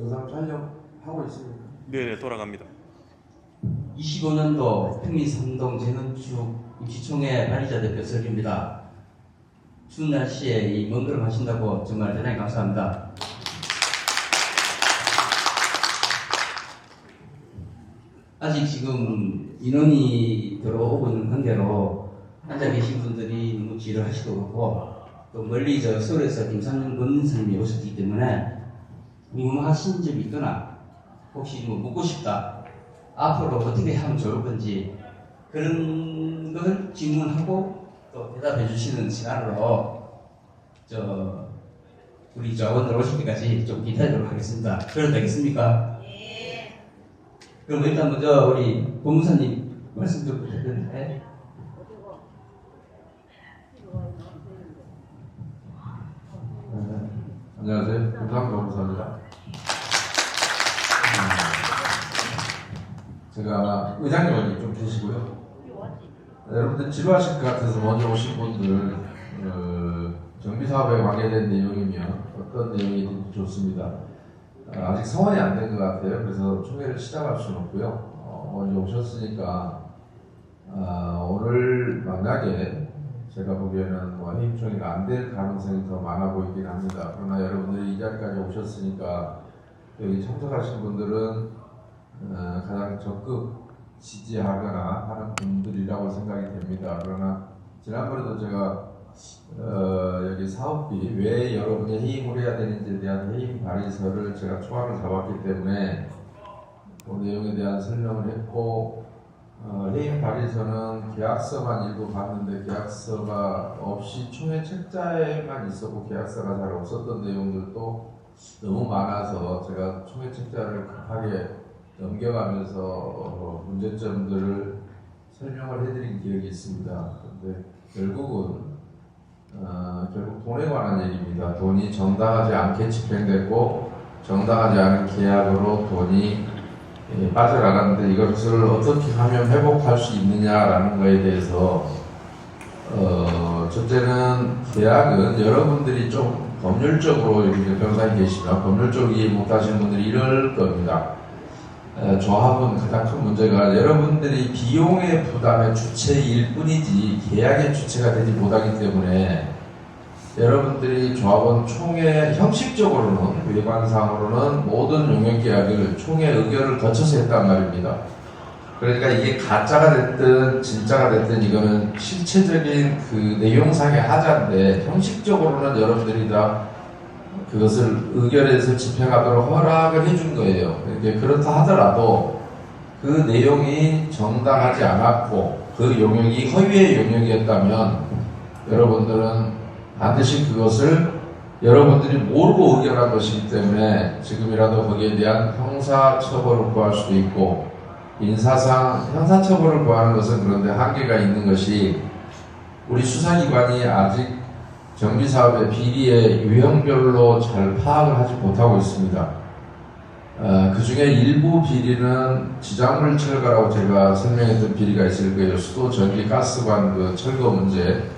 영상 촬영하고 있습니다. 네, 돌아갑니다. 25년도 평리삼동 재건축 임시총회 발의자 대표 설기입니다. 추운 날씨에 이 먼 걸음 하신다고 정말 대단히 감사합니다. 아직 지금 인원이 들어오고 있는 관계로 앉아 계신 분들이 너무 지루하실 것 같고, 또 멀리 서울에서 김상현 권사님이 오셨기 때문에 궁금하신 점이 있거나 혹시 뭐 묻고 싶다, 앞으로 어떻게 하면 좋을 건지 그런 걸 질문하고 또 대답해 주시는 시간으로 우리 조합원들 오실 때까지 좀 기다리도록 하겠습니다. 그래도 되겠습니까? 네. 그럼 일단 먼저 우리 법무사님 말씀 좀 부탁드립니다. 안녕하세요. 김상현 법무사입니다. 제가 의장님을 좀 계시고요. 여러분들 지루하실 것 같아서 먼저 오신 분들 정비사업에 관계된 내용이면 어떤 내용이든지 좋습니다. 아직 성원이 안 된 것 같아요. 그래서 총회를 시작할 수는 없고요. 먼저 오셨으니까 오늘 만약에 제가 보기에는 해임 총회가 안 될 가능성이 더 많아 보이긴 합니다. 그러나 여러분들이 이 자리까지 오셨으니까 여기 참석하신 분들은 가장 적극 지지하거나 하는 분들이라고 생각이 됩니다. 그러나 지난번에도 제가 여기 사업비 왜 여러분이 해임을 해야 되는지에 대한 해임 발의서를 제가 초안을 잡았기 때문에 그 내용에 대한 설명을 했고, 해임 발의서는 계약서만 일부 봤는데 계약서가 없이 총회 책자에만 있었고 계약서가 잘 없었던 내용들도 너무 많아서 제가 총회 책자를 급하게 넘겨가면서 문제점들을 설명을 해드린 기억이 있습니다. 그런데 결국 돈에 관한 얘기입니다. 돈이 정당하지 않게 집행됐고 정당하지 않은 계약으로 돈이 빠져나갔는데 이것을 어떻게 하면 회복할 수 있느냐라는 것에 대해서 첫째는 계약은 여러분들이 좀 법률적으로 여기 변호사님 계시면 법률적으로 이해 못하시는 분들이 이럴 겁니다. 조합은 가장 큰 문제가 여러분들이 비용의 부담의 주체일 뿐이지 계약의 주체가 되지 못하기 때문에 여러분들이 조합원 총회 형식적으로는 외관상으로는 모든 용역계약을 총회 의결을 거쳐서 했단 말입니다. 그러니까 이게 가짜가 됐든 진짜가 됐든 이거는 실체적인 그 내용상의 하자인데 형식적으로는 여러분들이 다 그것을 의결해서 집행하도록 허락을 해준 거예요. 그렇다 하더라도 그 내용이 정당하지 않았고 그 용역이 허위의 용역이었다면 여러분들은 반드시 그것을 여러분들이 모르고 의결한 것이기 때문에 지금이라도 거기에 대한 형사처벌을 구할 수도 있고 인사상 형사처벌을 구하는 것은 그런데 한계가 있는 것이 우리 수사기관이 아직 정비사업의 비리의 유형별로 잘 파악을 하지 못하고 있습니다. 그 중에 일부 비리는 지작물 철거라고 제가 설명했던 비리가 있을 거예요. 수도 전기 가스관 그 철거 문제.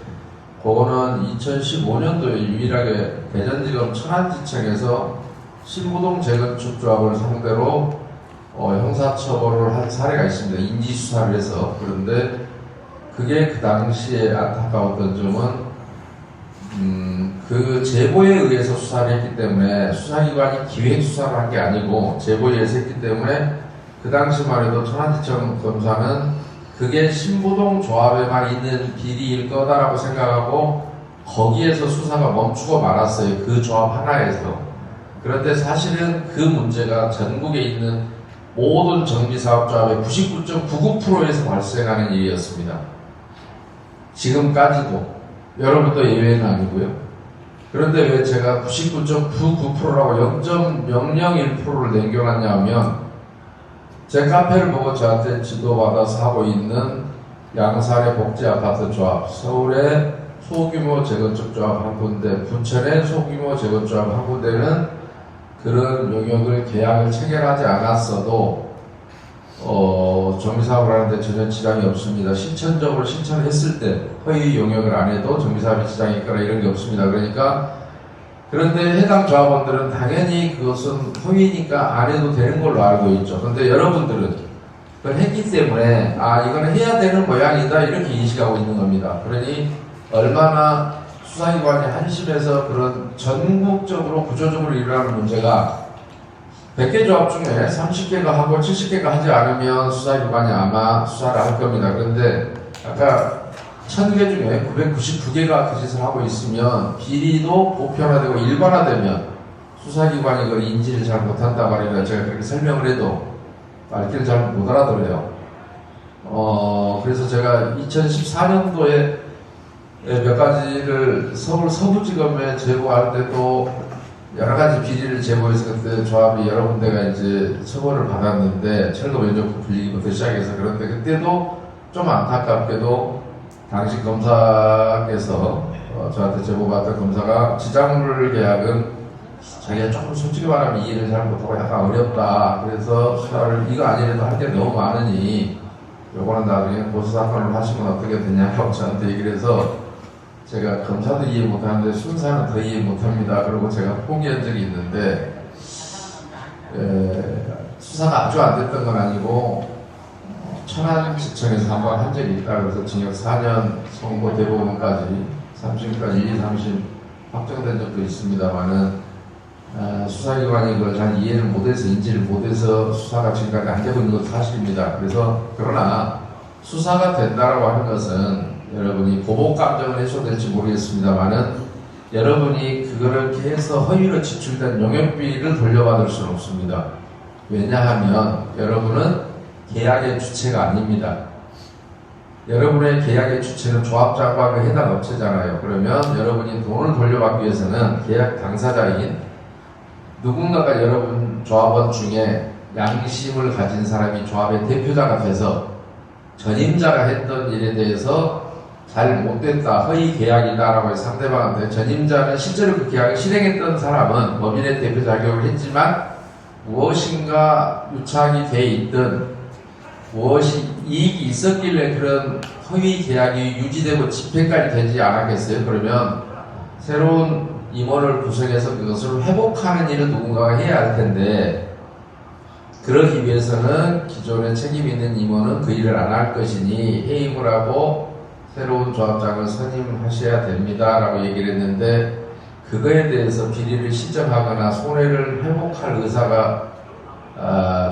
그거는 2015년도에 유일하게 대전지검 천안지청에서 신부동 재건축조합을 상대로 형사처벌을 한 사례가 있습니다. 인지수사를 해서. 그런데 그게 그 당시에 안타까웠던 점은 그 제보에 의해서 수사를 했기 때문에 수사기관이 기획수사를 한 게 아니고 제보에 의해서 했기 때문에 그 당시만 해도 천안지청 검사는 그게 신부동 조합에만 있는 비리일 거다라고 생각하고 거기에서 수사가 멈추고 말았어요. 그 조합 하나에서. 그런데 사실은 그 문제가 전국에 있는 모든 정비사업조합의 99.99%에서 발생하는 일이었습니다. 지금까지도. 여러분도 예외는 아니고요. 그런데 왜 제가 99.99%라고 0.001%를 남겨놨냐 하면 제 카페를 보고 저한테 지도받아서 하고 있는 양산의 복지아파트 조합, 서울의 소규모 재건축 조합 한 군데, 부천의 소규모 재건조합 한 군데는 그런 용역을 계약을 체결하지 않았어도 정비사업을 하는데 전혀 지장이 없습니다. 실천적으로 신청을 했을 때 허위 용역을 안 해도 정비사업에 지장이 있거나 이런 게 없습니다. 그러니까 그런데 해당 조합원들은 당연히 그것은 허위니까 안 해도 되는 걸로 알고 있죠. 그런데 여러분들은 그걸 했기 때문에 이거는 해야 되는 모양이다 이렇게 인식하고 있는 겁니다. 그러니 얼마나 수사기관이 한심해서 그런 전국적으로 구조적으로 일어나는 문제가 100개 조합 중에 30개가 하고 70개가 하지 않으면 수사기관이 아마 수사를 할 겁니다. 그런데 아까 1000개 중에 999개가 그 짓을 하고 있으면 비리도 보편화되고 일반화되면 수사기관이 그걸 인지를 잘 못한다 말이라 제가 그렇게 설명을 해도 말귀를 잘 못 알아들어요. 그래서 제가 2014년도에 몇 가지를 서울 서부지검에 제보할 때도 여러 가지 비리를 제보해서 그때 조합이 여러 군데가 이제 처벌을 받았는데 철거 면접부 불리기부터 시작해서 그런데 그때도 좀 안타깝게도 당시 검사께서 저한테 제보받던 검사가 지작물 계약은 자기가 조금 솔직히 말하면 이해를 잘 못하고 약간 어렵다. 그래서 수사를 이거 아니래도 할 게 너무 많으니 요거는 나중에 보수사건을 하시면 어떻게 되냐고 저한테 얘기를 해서 제가 검사도 이해 못하는데 순사는 더 이해 못합니다. 그리고 제가 포기한 적이 있는데 수사가 아주 안 됐던 건 아니고 천안지청에서 한번 한 적이 있다. 그래서 징역 4년 선고 대법원까지 3심까지 1, 2, 3심 확정된 적도 있습니다만은 수사기관이 그걸 잘 이해를 못해서 인지를 못해서 수사가 지금까지 안 되고 있는 것도 사실입니다. 그래서 그러나 수사가 된다라고 하는 것은 여러분이 보복 감정을 해소될지 모르겠습니다만은 여러분이 그거를 해서 허위로 지출된 용역비를 돌려받을 수는 없습니다. 왜냐하면 여러분은 계약의 주체가 아닙니다. 여러분의 계약의 주체는 조합장과 그 해당 업체잖아요. 그러면 여러분이 돈을 돌려받기 위해서는 계약 당사자인 누군가가 여러분 조합원 중에 양심을 가진 사람이 조합의 대표자가 돼서 전임자가 했던 일에 대해서 잘 못됐다, 허위 계약이다라고 해서 상대방한테 전임자는 실제로 그 계약을 실행했던 사람은 법인의 대표 자격을 했지만 무엇인가 유착이 돼 있든 무엇이 이익이 있었길래 그런 허위 계약이 유지되고 집행까지 되지 않았겠어요? 그러면 새로운 임원을 구성해서 그것을 회복하는 일을 누군가가 해야 할 텐데 그러기 위해서는 기존에 책임 있는 임원은 그 일을 안 할 것이니 해임을 하고 새로운 조합장을 선임하셔야 됩니다 라고 얘기를 했는데 그거에 대해서 비리를 시정하거나 손해를 회복할 의사가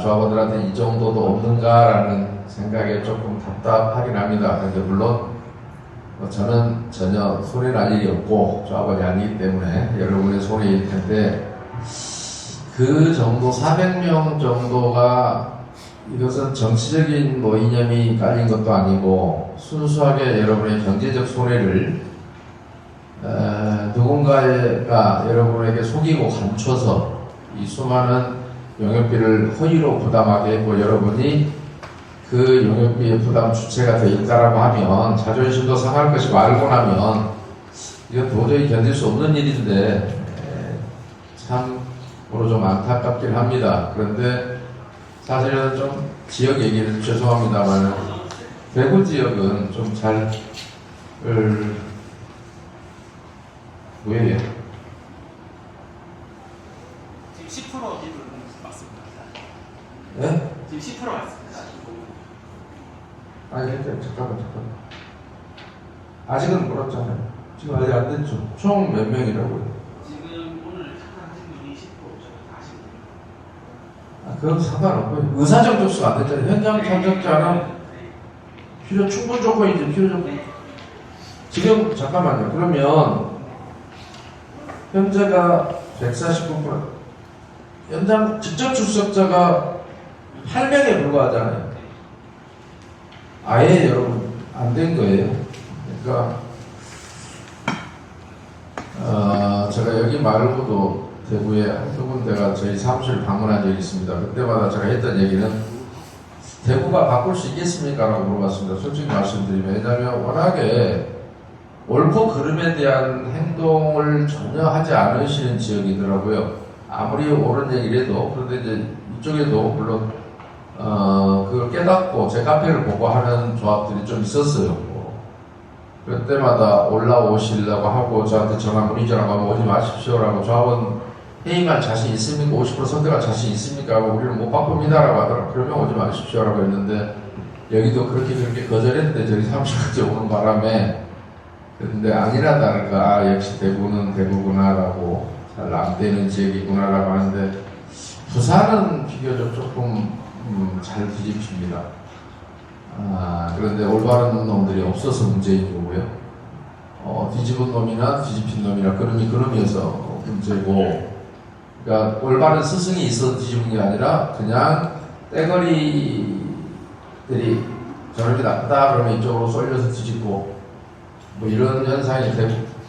조합원들한테 이 정도도 없는가라는 생각에 조금 답답하긴 합니다. 그런데 물론 저는 전혀 손해날 일이 없고 조합원이 아니기 때문에 여러분의 손해일 텐데 그 정도 400명 정도가 이것은 정치적인 이념이 깔린 것도 아니고 순수하게 여러분의 경제적 손해를 누군가가 여러분에게 속이고 감춰서 이 수많은 용역비를 허위로 부담하게 했고 여러분이 그 용역비의 부담 주체가 돼 있다라고 하면 자존심도 상할 것이 말고 나면 이건 도저히 견딜 수 없는 일인데 참으로 좀 안타깝긴 합니다. 그런데 사실은 좀 지역 얘기를 죄송합니다만 대구 지역은 좀 잘 왜요? 지금 10% 기준 맞습니다. 네? 지금 10% 맞습니다. 아니 잠깐만 아직은 멀었잖아요. 지금 아직 안 됐죠. 총 몇 명이라고요? 지금 오늘 참가하신 분이 10% 정도 하시거든요. 그건 상관없고요. 의사적 접수가 안 됐잖아요. 현장 참석자는 필요 충분 조건이지 필요 조건. 지금 잠깐만요. 그러면 현재가 149%, 현장 직접 출석자가 8명에 불과하잖아요. 아예 여러분 안 된 거예요. 그러니까 제가 여기 말고도 대구에 한두 군데가 저희 사무실 방문한 적이 있습니다. 그때마다 제가 했던 얘기는 대구가 바꿀 수 있겠습니까? 라고 물어봤습니다. 솔직히 말씀드리면 왜냐하면 워낙에 옳고 그름에 대한 행동을 전혀 하지 않으시는 지역이더라고요. 아무리 옳은 얘기를 해도. 그런데 이제 이쪽에도 물론 그걸 깨닫고 제 카페를 보고 하는 조합들이 좀 있었어요. 그때마다 올라오시려고 하고 저한테 전화 문의전화가 오지 마십시오라고 조합원 회의만 자신 있습니까? 50% 선택할 자신 있습니까? 하고 우리는 못 바꿉니다라고 하더라고요. 그러면 오지 마십시오라고 했는데 여기도 그렇게 거절했는데 저희 사무실까지 오는 바람에 근데 아니라 다를까 아, 역시 대구는 대구구나라고 잘 안 되는 지역이구나라고 하는데 부산은 비교적 조금 잘 뒤집힙니다. 그런데 올바른 놈들이 없어서 문제인 거고요. 뒤집은 놈이나 뒤집힌 놈이나 그름이어서 문제고, 그러니까 올바른 스승이 있어서 뒤집은 게 아니라 그냥 떼거리들이 저렇게 나쁘다 그러면 이쪽으로 쏠려서 뒤집고 뭐 이런 현상이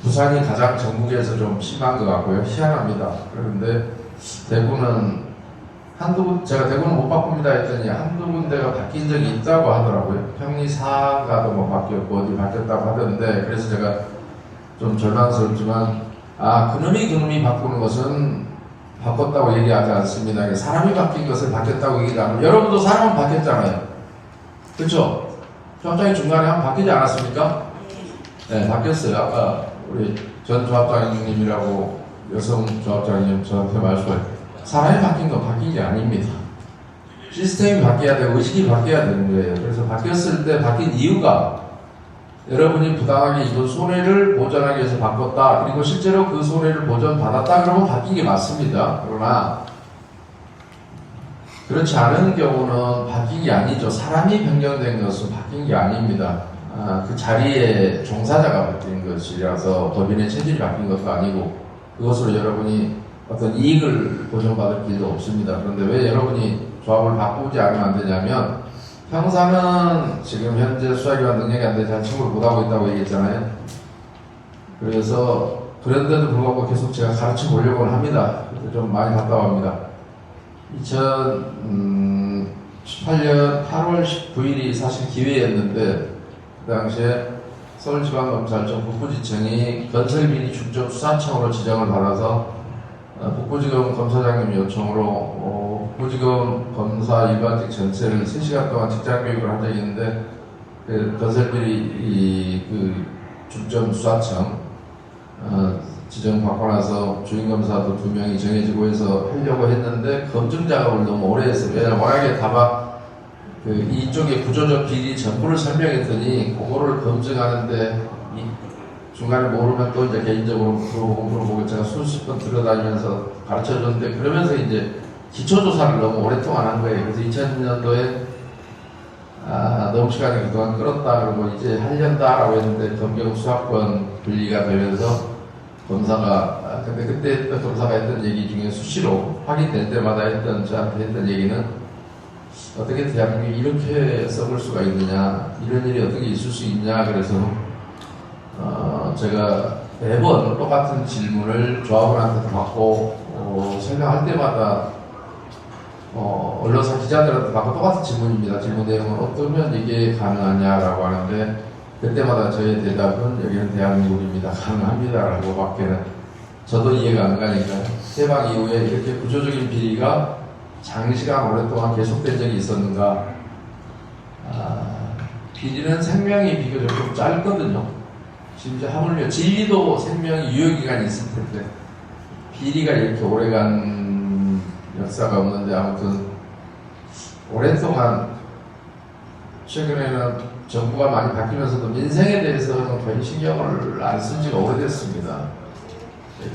부산이 가장 전국에서 좀 심한 것 같고요. 희한합니다. 그런데 대구는 제가 대구는 못 바꿉니다 했더니 한두 군데가 바뀐 적이 있다고 하더라고요. 평리사가도 뭐 바뀌었고 어디 바뀌었다고 하던데, 그래서 제가 좀 절망스럽지만 그놈이 바꾸는 것은 바꿨다고 얘기하지 않습니다. 사람이 바뀐 것을 바뀌었다고 얘기하지 않고, 여러분도 사람은 바뀌었잖아요. 그렇죠? 조합장이 중간에 한번 바뀌지 않았습니까? 네, 바뀌었어요. 아까 우리 전 조합장님이라고 여성 조합장님 저한테 말씀하셨어요. 사람이 바뀐 건 바뀐 게 아닙니다. 시스템이 바뀌어야 되고 의식이 바뀌어야 되는 거예요. 그래서 바뀌었을 때 바뀐 이유가 여러분이 부당하게 입은 손해를 보전하기 위해서 바꿨다. 그리고 실제로 그 손해를 보전받았다. 그러면 바뀐 게 맞습니다. 그러나 그렇지 않은 경우는 바뀐 게 아니죠. 사람이 변경된 것은 바뀐 게 아닙니다. 그 자리에 종사자가 바뀐 것이라서 법인의 체질이 바뀐 것도 아니고 그것으로 여러분이 어떤 이익을 보전받을 길도 없습니다. 그런데 왜 여러분이 조합을 바꾸지 않으면 안 되냐면, 형사는 지금 현재 수사기관 능력이 안 돼서 청구를 못하고 있다고 얘기했잖아요. 그래서 그런데도 불구하고 계속 제가 가르쳐 보려고는 합니다. 좀 많이 답답합니다. 2018년 8월 19일이 사실 기회였는데 그 당시에 서울지방검찰청 북부지청이 건설비리 중점 수사청으로 지정을 받아서 북부지검 검사장님 요청으로 북부지검 검사 일반직 전체를 3시간 동안 직장교육을 한 적이 있는데, 그 건설비리 그 중점 수사청 지정받고 나서 주임검사도 2명이 정해지고 해서 하려고 했는데 검증 작업을 너무 오래 했어요. 왜냐면 워낙에 이쪽에 구조적 비리 전부를 설명했더니 그거를 검증하는데 중간에 모르면 또 이제 개인적으로 물어보고 제가 수십 번 들어다니면서 가르쳐 줬는데, 그러면서 이제 기초조사를 너무 오랫동안 한 거예요. 그래서 2000년도에 너무 시간이 그동안 끌었다 그러고 이제 하려다라고 했는데 검경 수사권 분리가 되면서 검사가 근데 그때 검사가 했던 얘기 중에 수시로 확인될 때마다 저한테 했던 얘기는, 어떻게 대한민국이 이렇게 썩을 수가 있느냐, 이런 일이 어떻게 있을 수 있냐. 그래서 제가 매번 똑같은 질문을 조합원한테 받고 설명할 때마다 언론사 기자들한테 받고 똑같은 질문입니다. 질문 내용은 어떠면 이게 가능하냐라고 하는데, 그때마다 저의 대답은 여기는 대한민국입니다. 가능합니다라고 밖에는 저도 이해가 안 가니까요. 해방 이후에 이렇게 구조적인 비리가 장시간 오랫동안 계속된 적이 있었는가. 비리는 생명이 비교적 좀 짧거든요. 심지어 하물며 진리도 생명이 유효기간이 있을 텐데 비리가 이렇게 오래간 역사가 없는데, 아무튼 오랫동안 최근에는 정부가 많이 바뀌면서도 민생에 대해서는 거의 신경을 안 쓴 지가 오래됐습니다.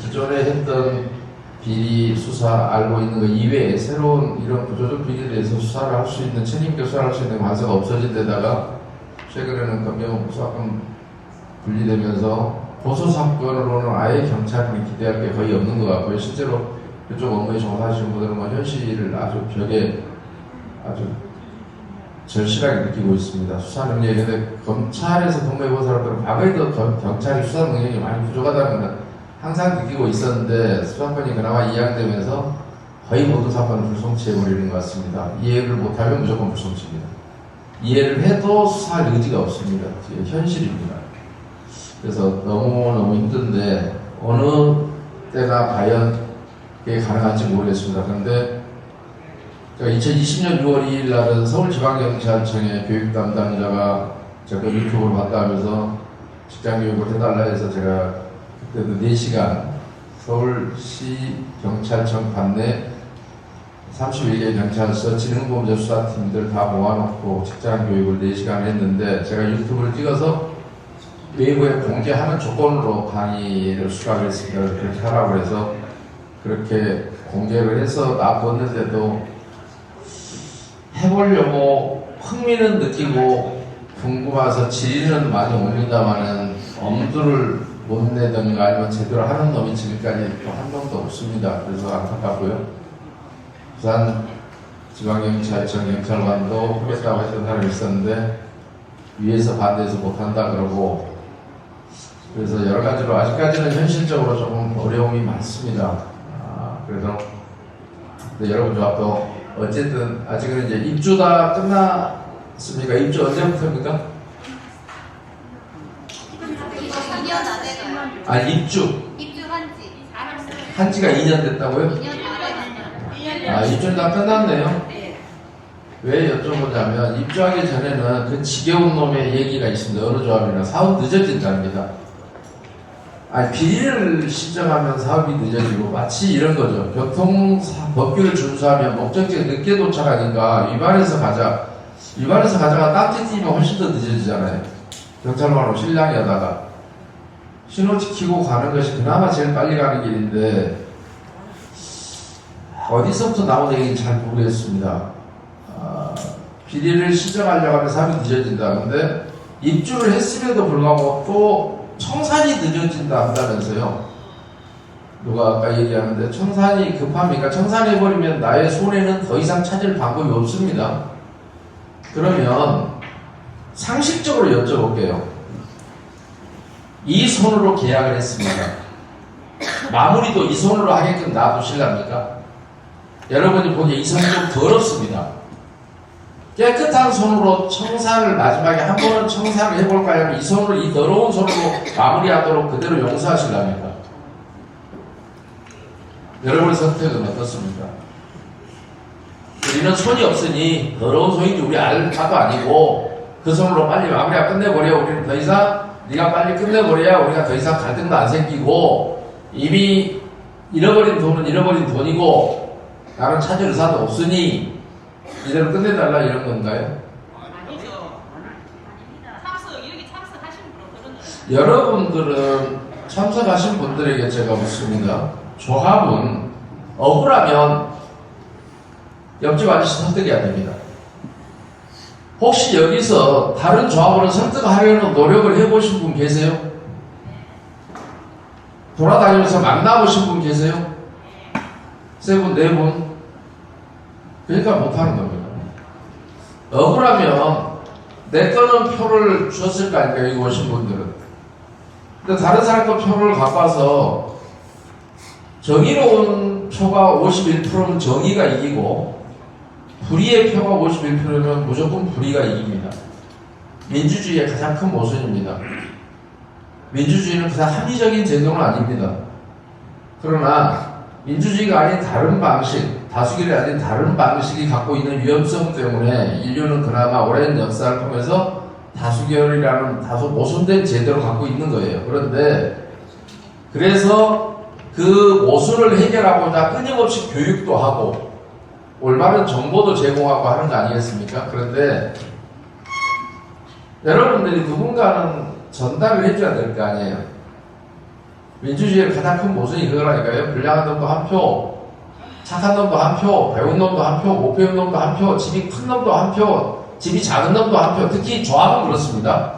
기존에 했던 비리 수사 알고 있는 것 이외에 새로운 이런 구조적 비리에 대해서 수사를 할 수 있는, 책임있게 수사를 할 수 있는 관세가 없어진 데다가 최근에는 검경 수사권 분리되면서 고소사건으로는 아예 경찰이 기대할 게 거의 없는 것 같고요. 실제로 이쪽 업무에 종사하시는 분들은 뭐 현실을 아주 벽에 아주 절실하게 느끼고 있습니다. 수사 능력이. 근데 검찰에서 근무해본 사람들은 과거에도 경찰이 수사 능력이 많이 부족하다는 건 항상 느끼고 있었는데, 수사권이 그나마 이양되면서 거의 모든 사건을 불송치해버리는 것 같습니다. 이해를 못하면 무조건 불송치입니다. 이해를 해도 수사할 의지가 없습니다. 현실입니다. 그래서 너무너무 힘든데 어느 때나 과연 그게 가능할지 모르겠습니다. 그런데 제가 2020년 6월 2일 날은 서울지방경찰청의 교육 담당자가 제가 유튜브를 봤다 하면서 직장 교육을 해달라 해서 제가 그때도 4시간 서울시 경찰청 관내 31개 경찰서 지능범죄 수사팀들 다 모아놓고 직장 교육을 4시간 했는데 제가 유튜브를 찍어서 외부에 공개하는 조건으로 강의를 수강했으니까 그렇게 하라고 해서 그렇게 공개를 해서 놔뒀는데도 해보려고 흥미는 느끼고 궁금해서 질의는 많이 옵니다만은 엄두를 못 내던가 아니면 제대로 하는 놈이 지금까지 또 한 명도 없습니다. 그래서 안타깝고요. 부산 지방경찰청 경찰관도 하겠다고 했던 사람이 있었는데 위에서 반대해서 못한다 그러고 그래서 여러 가지로 아직까지는 현실적으로 조금 어려움이 많습니다. 그래서 근데 여러분 또 어쨌든 아직은 이제 입주 다 끝났습니까? 입주 언제부터입니까? 2년 안 돼가요. 아 입주 한지가 2년 됐다고요? 2년 안 돼가요. 아 입주는 다 끝났네요. 네. 왜 여쭤보자면 입주하기 전에는 그 지겨운 놈의 얘기가 있습니다. 어느 조합이나 사업 늦어진답니다. 아니 비리를 신청하면 사업이 늦어지고 마치 이런 거죠. 법규를 준수하면 목적지에 늦게 도착하니까 위반해서 가자가 딱지 띄면 훨씬 더 늦어지잖아요. 경찰관으로 실랑이 하다가 신호 지키고 가는 것이 그나마 제일 빨리 가는 길인데 어디서부터 나온 얘기인지 잘 모르겠습니다. 비리를 신청하려고 하면 사업이 늦어진다. 근데 입주를 했음에도 불구하고 또 청산이 늦어진다 한다면서요. 누가 아까 얘기하는데 청산이 급합니까? 청산해버리면 나의 손에는 더 이상 찾을 방법이 없습니다. 그러면 상식적으로 여쭤볼게요. 이 손으로 계약을 했습니다. 마무리도 이 손으로 하게끔 놔두실랍니까? 여러분이 보기에 이 손이 좀 더럽습니다. 깨끗한 손으로 청산을 마지막에 한 번은 청산을 해볼까 하면 이 손으로 이 더러운 손으로 마무리하도록 그대로 용서하실랍니까? 여러분의 선택은 어떻습니까? 우리는 손이 없으니 더러운 손인지 우리 알바도 아니고 그 손으로 빨리 마무리가 끝내버려. 우리는 더 이상 네가 빨리 끝내버려야 우리가 더 이상 갈등도 안 생기고 이미 잃어버린 돈은 잃어버린 돈이고 나는 찾을 의사도 없으니 이대로 끝내달라 이런 건가요? 아니죠. 이렇게 참석하신 분은 그런 여러분들은 참석하신 분들에게 제가 묻습니다. 조합은 억울하면 옆집 아저씨 설득해야 됩니다. 혹시 여기서 다른 조합으로 설득하려는 노력을 해보신 분 계세요? 돌아다니면서 만나보신 분 계세요? 3분, 4분? 그러니까 못하는 겁니다. 억울하면 내 거는 표를 주었을 거 아닙니까? 여기 오신 분들은. 근데 다른 사람 거 표를 갖고 와서 정의로운 표가 51%면 정의가 이기고 불의의 표가 51%면 무조건 불의가 이깁니다. 민주주의의 가장 큰 모순입니다. 민주주의는 그냥 합리적인 제도는 아닙니다. 그러나 민주주의가 아닌 다른 방식, 다수결이 아닌 다른 방식이 갖고 있는 위험성 때문에 인류는 그나마 오랜 역사를 통해서 다수결이라는 다소 모순된 제도를 갖고 있는 거예요. 그런데 그래서 그 모순을 해결하고자 끊임없이 교육도 하고 올바른 정보도 제공하고 하는 거 아니겠습니까? 그런데 여러분들이 누군가는 전달을 해줘야 될 거 아니에요. 민주주의의 가장 큰 모순이 그거라니까요. 불량한 놈도 한 표, 착한 놈도 한 표, 배운 놈도 한 표, 못 배운 놈도 한 표, 집이 큰 놈도 한 표, 집이 작은 놈도 한 표. 특히 조합은 그렇습니다.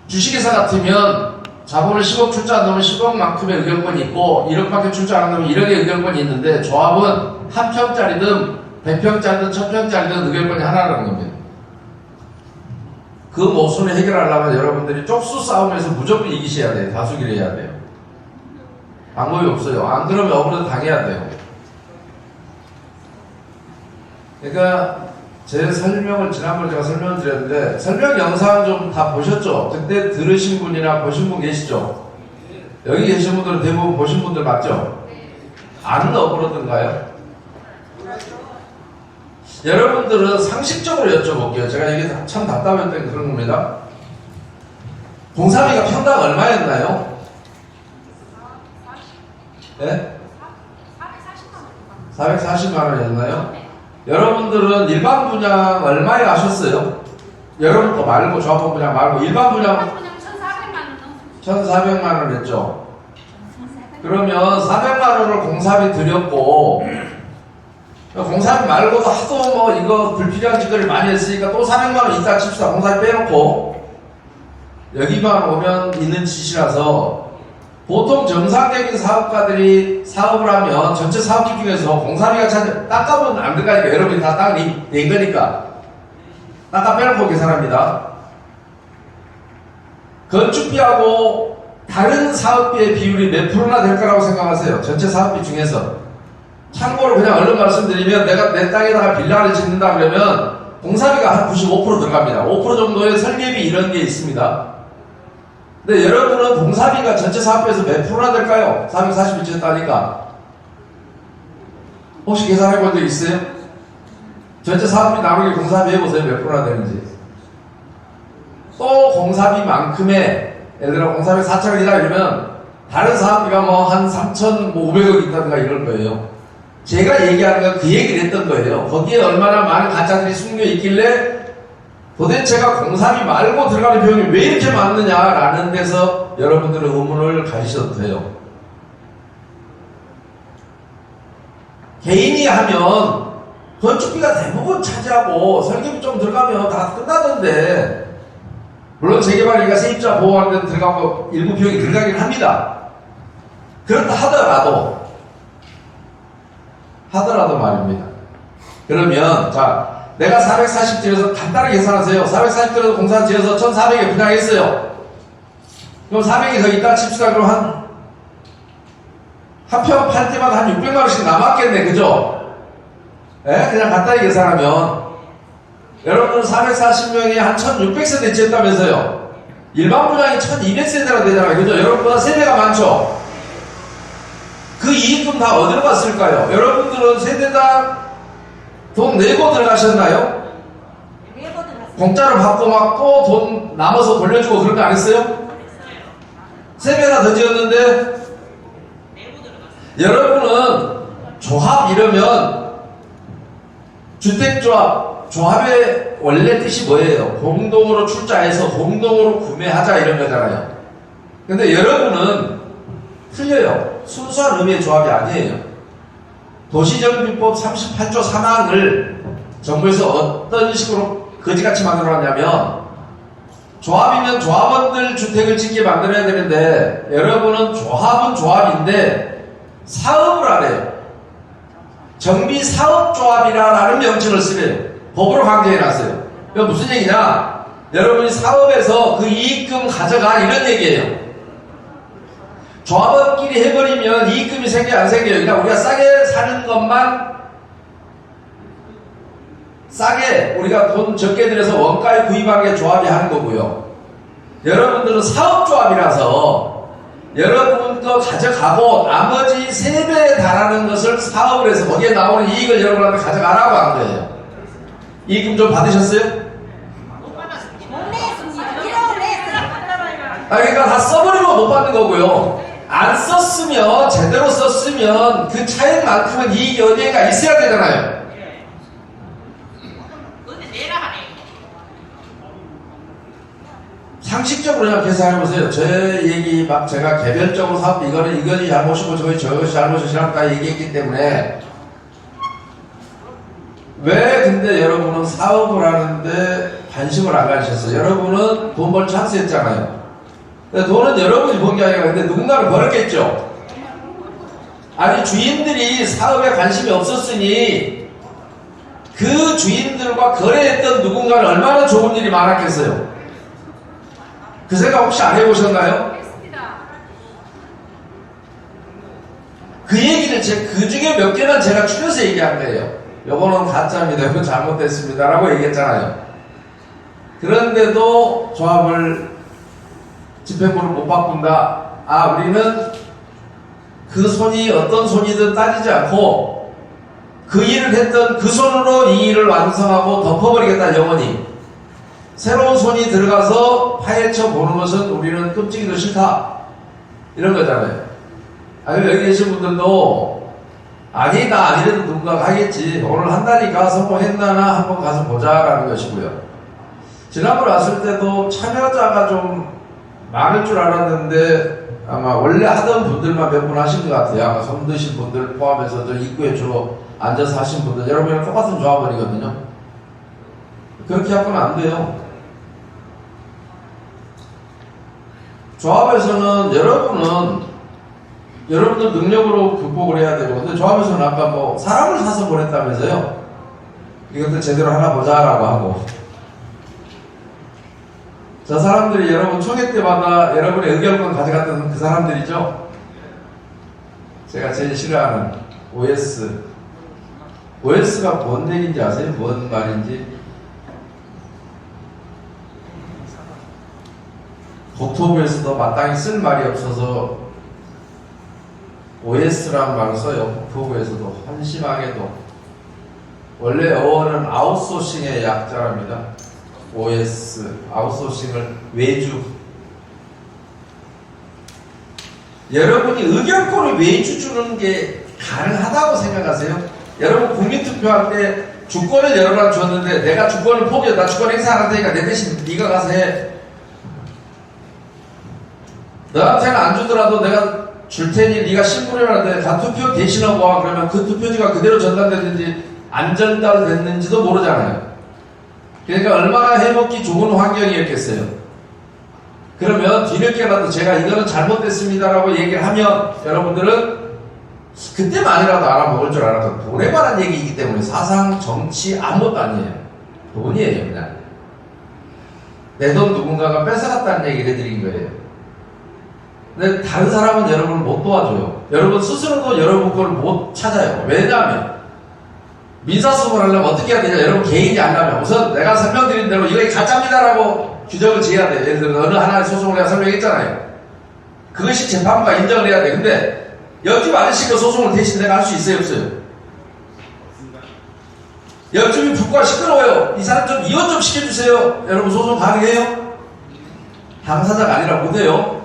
주식회사 같으면 자본을 10억 출자한 놈은 10억만큼의 의결권이 있고 1억밖에 출자한 놈은 1억의 의결권이 있는데 조합은 한 평짜리든 100평짜리든 1000평짜리든 의결권이 하나라는 겁니다. 그 모순을 해결하려면 여러분들이 쪽수 싸움에서 무조건 이기셔야 돼요. 다수결 해야 돼요. 방법이 없어요. 안 그러면 억울해도 당해야 돼요. 그러니까 제 설명을 지난번에 제가 설명을 드렸는데 설명 영상 좀 다 보셨죠? 그때 들으신 분이나 보신 분 계시죠? 여기 계신 분들은 대부분 보신 분들 맞죠? 안 억울하던가요? 여러분들은 상식적으로 여쭤볼게요. 제가 이게 참 답답했던 그런 겁니다. 공사비가 평당 얼마였나요? 네? 440만 원이었나요? 여러분들은 일반 분양 얼마에 하셨어요? 여러분 거 말고 조합원 분양 말고 일반 분양 1,400만 원 했죠. 그러면 400만 원을 공사비 드렸고 공사비 말고도 하도 뭐 이거 불필요한 짓거리 많이 했으니까 또 400만 원 이따 칩시다. 공사비 빼놓고 여기만 오면 있는 짓이라서 보통 정상적인 사업가들이 사업을 하면 전체 사업비 중에서 공사비가 닦아보면 안 들어가니까 여러분이 다 낸 거니까 닦아 빼놓고 계산합니다. 건축비하고 다른 사업비의 비율이 몇 프로나 될 거라고 생각하세요? 전체 사업비 중에서. 참고로 그냥 얼른 말씀드리면 내가 내 땅에다가 빌라를 짓는다 그러면 공사비가 한 95% 들어갑니다. 5% 정도의 설계비 이런 게 있습니다. 근데 여러분은 공사비가 전체 사업비에서 몇 프로나 될까요? 440일 쳤다니까. 혹시 계산해 본 적 있어요? 전체 사업비 나누기 공사비 해보세요. 몇 프로나 되는지. 또 공사비만큼의 예를 들어 공사비 4천원이다 이러면 다른 사업비가 뭐 한 3,500억 있다든가 이럴 거예요. 제가 얘기하는 건 그 얘기를 했던 거예요. 거기에 얼마나 많은 가짜들이 숨겨 있길래 도대체가 공사비 말고 들어가는 비용이 왜 이렇게 많느냐라는 데서 여러분들은 의문을 가지셔도 돼요. 개인이 하면 건축비가 대부분 차지하고 설계비 좀 들어가면 다 끝나던데 물론 재개발이가 세입자 보호하는 데 들어가고 일부 비용이 들어가긴 합니다. 그렇다 하더라도 말입니다. 그러면 자 내가 440지어서 간단하게 계산하세요. 440지어서 공사 지어서 1,400에 분양했어요. 그럼 400이 더 있다 칩시다. 그럼 한 평 팔 때마다 한 600만원씩 남았겠네. 그죠? 예? 그냥 간단히 계산하면 여러분은 440명이 한 1,600세대 지었다면서요. 일반 분양이 1,200세대나 되잖아요. 그죠? 여러분보다 세대가 많죠? 그 이익금 다 어디로 갔을까요? 여러분들은 세대당 돈 내고 들어가셨나요? 공짜로 받고 막 또 돈 남아서 돌려주고 그런 거 안 했어요? 3배나 더 지었는데 여러분은 조합 이러면 주택조합 조합의 원래 뜻이 뭐예요? 공동으로 출자해서 공동으로 구매하자 이런 거잖아요. 근데 여러분은 틀려요. 순수한 의미의 조합이 아니에요. 도시정비법 38조 3항을 정부에서 어떤 식으로 거지같이 만들어놨냐면 조합이면 조합원들 주택을 짓게 만들어야 되는데 여러분은 조합은 조합인데 사업을 안 해요. 정비사업조합이라는 명칭을 쓰래요. 법으로 강제해놨어요. 이거 무슨 얘기냐? 여러분이 사업에서 그 이익금 가져가 이런 얘기예요. 조합원끼리 해버리면 이익금이 생겨요 안 생겨요? 그러니까 우리가 싸게 사는 것만 싸게 우리가 돈 적게 들여서 원가에 구입하는 게 조합이 하는 거고요. 여러분들은 사업조합이라서 여러분 거 가져가고 나머지 3배에 달하는 것을 사업을 해서 거기에 나오는 이익을 여러분한테 가져가라고 한 거예요. 이익금 좀 받으셨어요? 그러니까 다 써버리면 못 받는 거고요. 안 썼으면 제대로 썼으면 그 차액만큼은 이익이 어디에가 있어야 되잖아요. 상식적으로 그냥 계산해보세요. 제 얘기 막 제가 개별적으로 사업 이것이 잘못이고 저것이 잘못이라고 다 얘기했기 때문에 왜 근데 여러분은 사업을 하는데 관심을 안 가지셨어요? 여러분은 돈 벌 찬스였잖아요. 돈은 여러분이 번 게 아니라 근데 누군가를 벌었겠죠. 아니 주인들이 사업에 관심이 없었으니 그 주인들과 거래했던 누군가는 얼마나 좋은 일이 많았겠어요. 그 생각 혹시 안 해보셨나요? 그 얘기를 그 중에 몇 개만 제가 추려서 얘기한 거예요. 요거는 가짜입니다. 이건 잘못됐습니다. 라고 얘기했잖아요. 그런데도 조합을 집행부를 못 바꾼다. 우리는 그 손이 어떤 손이든 따지지 않고 그 일을 했던 그 손으로 이 일을 완성하고 덮어버리겠다 영원히. 새로운 손이 들어가서 파헤쳐 보는 것은 우리는 끔찍이도 싫다. 이런 거잖아요. 아니, 여기 계신 분들도 아니, 나 아니래도 누군가 하겠지. 오늘 한다니까 성공했나나 한번 가서 보자라는 것이고요. 지난번에 왔을 때도 참여자가 좀 많을 줄 알았는데 아마 원래 하던 분들만 몇 분 하신 것 같아요. 아까 손 드신 분들 포함해서 저 입구에 주로 앉아서 하신 분들 여러분이랑 똑같은 조합원이거든요. 그렇게 하고는 안 돼요. 조합에서는 여러분들 능력으로 극복을 해야 되고, 근데 조합에서는 아까 뭐 사람을 사서 보냈다면서요. 이것도 제대로 하나 보자라고 하고, 저 사람들이 여러분 총회 때마다 여러분의 의결권 가져갔던 그 사람들이죠. 제가 제일 싫어하는 OS가 뭔 얘기인지 아세요? 뭔 말인지? 국토부에서도 마땅히 쓸 말이 없어서 OS라는 말을 써요. 국토부에서도 한심하게도. 원래 어원은 아웃소싱의 약자랍니다. OS, 아웃소싱을 외주. 여러분이 의견권을 외주 주는 게 가능하다고 생각하세요? 여러분 국민투표할 때 주권을 여러 번 줬는데 내가 주권을 포기해. 나 주권 행사 안 할 테니까 내 대신 네가 가서 해. 너한테는 안 주더라도 내가 줄 테니 네가 신고를 하는데 다 투표 대신하고 와. 그러면 그 투표지가 그대로 전달됐는지 안 전달됐는지도 모르잖아요. 그러니까 얼마나 해먹기 좋은 환경이었겠어요. 그러면 뒤늦게라도 제가 이거는 잘못됐습니다라고 얘기를 하면 여러분들은 그때만이라도 알아먹을 줄 알았던 돈에 관한 얘기이기 때문에 사상, 정치 아무것도 아니에요. 돈이에요. 그냥 내 돈 누군가가 뺏어갔다는 얘기를 해드린 거예요. 근데 다른 사람은 여러분을 못 도와줘요. 여러분 스스로도 여러분 걸 못 찾아요. 왜냐하면 민사소송을 하려면 어떻게 해야 되냐. 여러분 개인이 하려면 우선 내가 설명드린 대로 이거 가짜입니다라고 규정을 지어야 돼요. 예를 들어 어느 하나의 소송을 내가 설명했잖아요. 그것이 재판부가 인정을 해야 돼. 근데 옆집 아저씨가 소송을 대신 내가 할 수 있어요? 없어요? 옆집이 불과 시끄러워요. 이 사람 좀 이혼 좀 시켜주세요. 여러분 소송 가능해요? 당사자가 아니라 못해요.